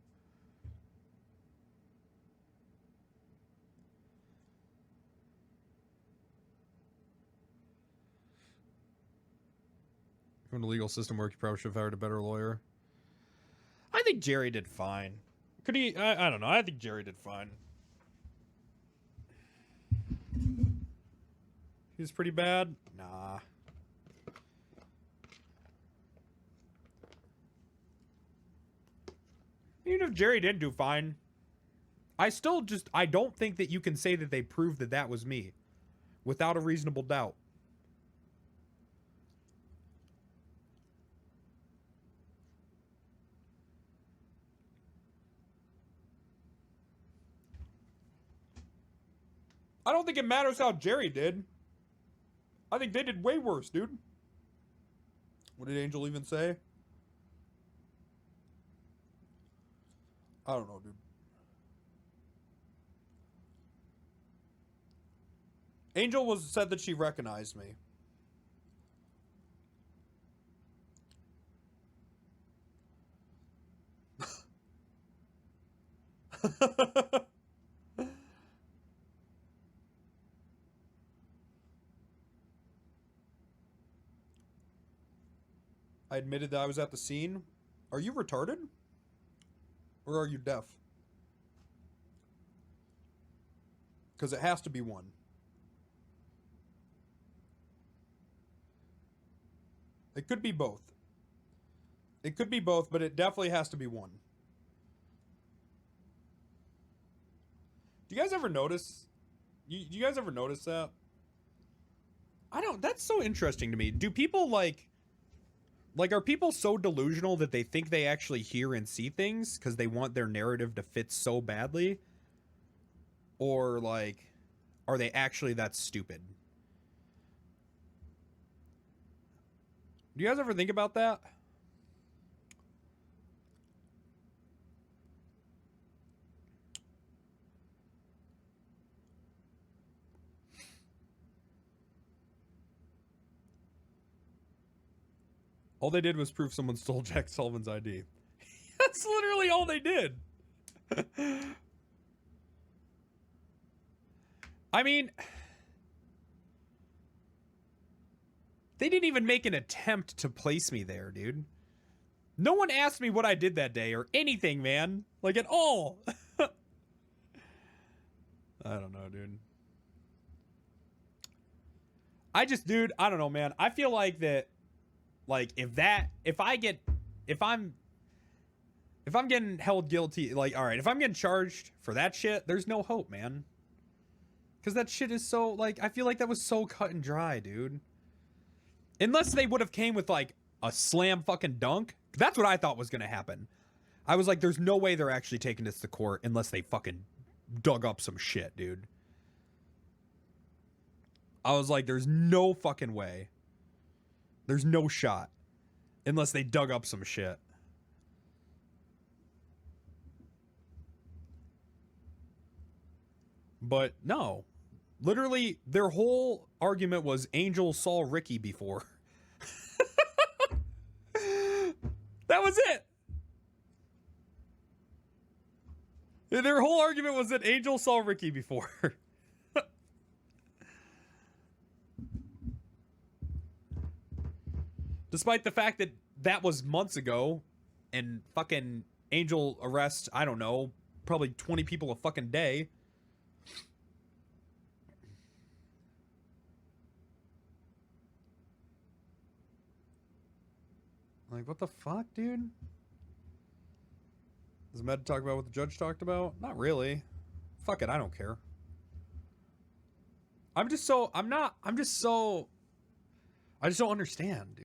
Speaker 5: When the legal system works, you probably should have hired a better lawyer. I think Jerry did fine. Could he? I don't know. I think Jerry did fine. He was pretty bad? Nah. Even if Jerry did do fine, I don't think that you can say that they proved that that was me without a reasonable doubt. I don't think it matters how Jerry did. I think they did way worse, dude. What did Angel even say? I don't know, dude. Angel said that she recognized me. I admitted that I was at the scene. Are you retarded? Or are you deaf? Because it has to be one. It could be both. It could be both, but it definitely has to be one. Do you guys ever notice? You guys ever notice that? That's so interesting to me. Do people like, are people so delusional that they think they actually hear and see things because they want their narrative to fit so badly? Or, like, are they actually that stupid? Do you guys ever think about that? All they did was prove someone stole Jack Sullivan's ID. That's literally all they did. I mean, they didn't even make an attempt to place me there, dude. No one asked me what I did that day or anything, man. Like, at all. I don't know, dude. Dude, I don't know, man. I feel like that, like, if I'm getting held guilty, like, all right, if I'm getting charged for that shit, there's no hope, man. Because that shit is so, like, I feel like that was so cut and dry, dude. Unless they would have came with, like, a slam fucking dunk. That's what I thought was going to happen. I was like, there's no way they're actually taking this to court unless they fucking dug up some shit, dude. I was like, there's no fucking way. There's no shot. Unless they dug up some shit. But no. Literally, their whole argument was Angel saw Ricky before. That was it. Their whole argument was that Angel saw Ricky before. Despite the fact that that was months ago and fucking Angel arrests, I don't know, probably 20 people a fucking day. Like, what the fuck, dude? Does Med talk about what the judge talked about? Not really. Fuck it, I don't care. I just don't understand, dude.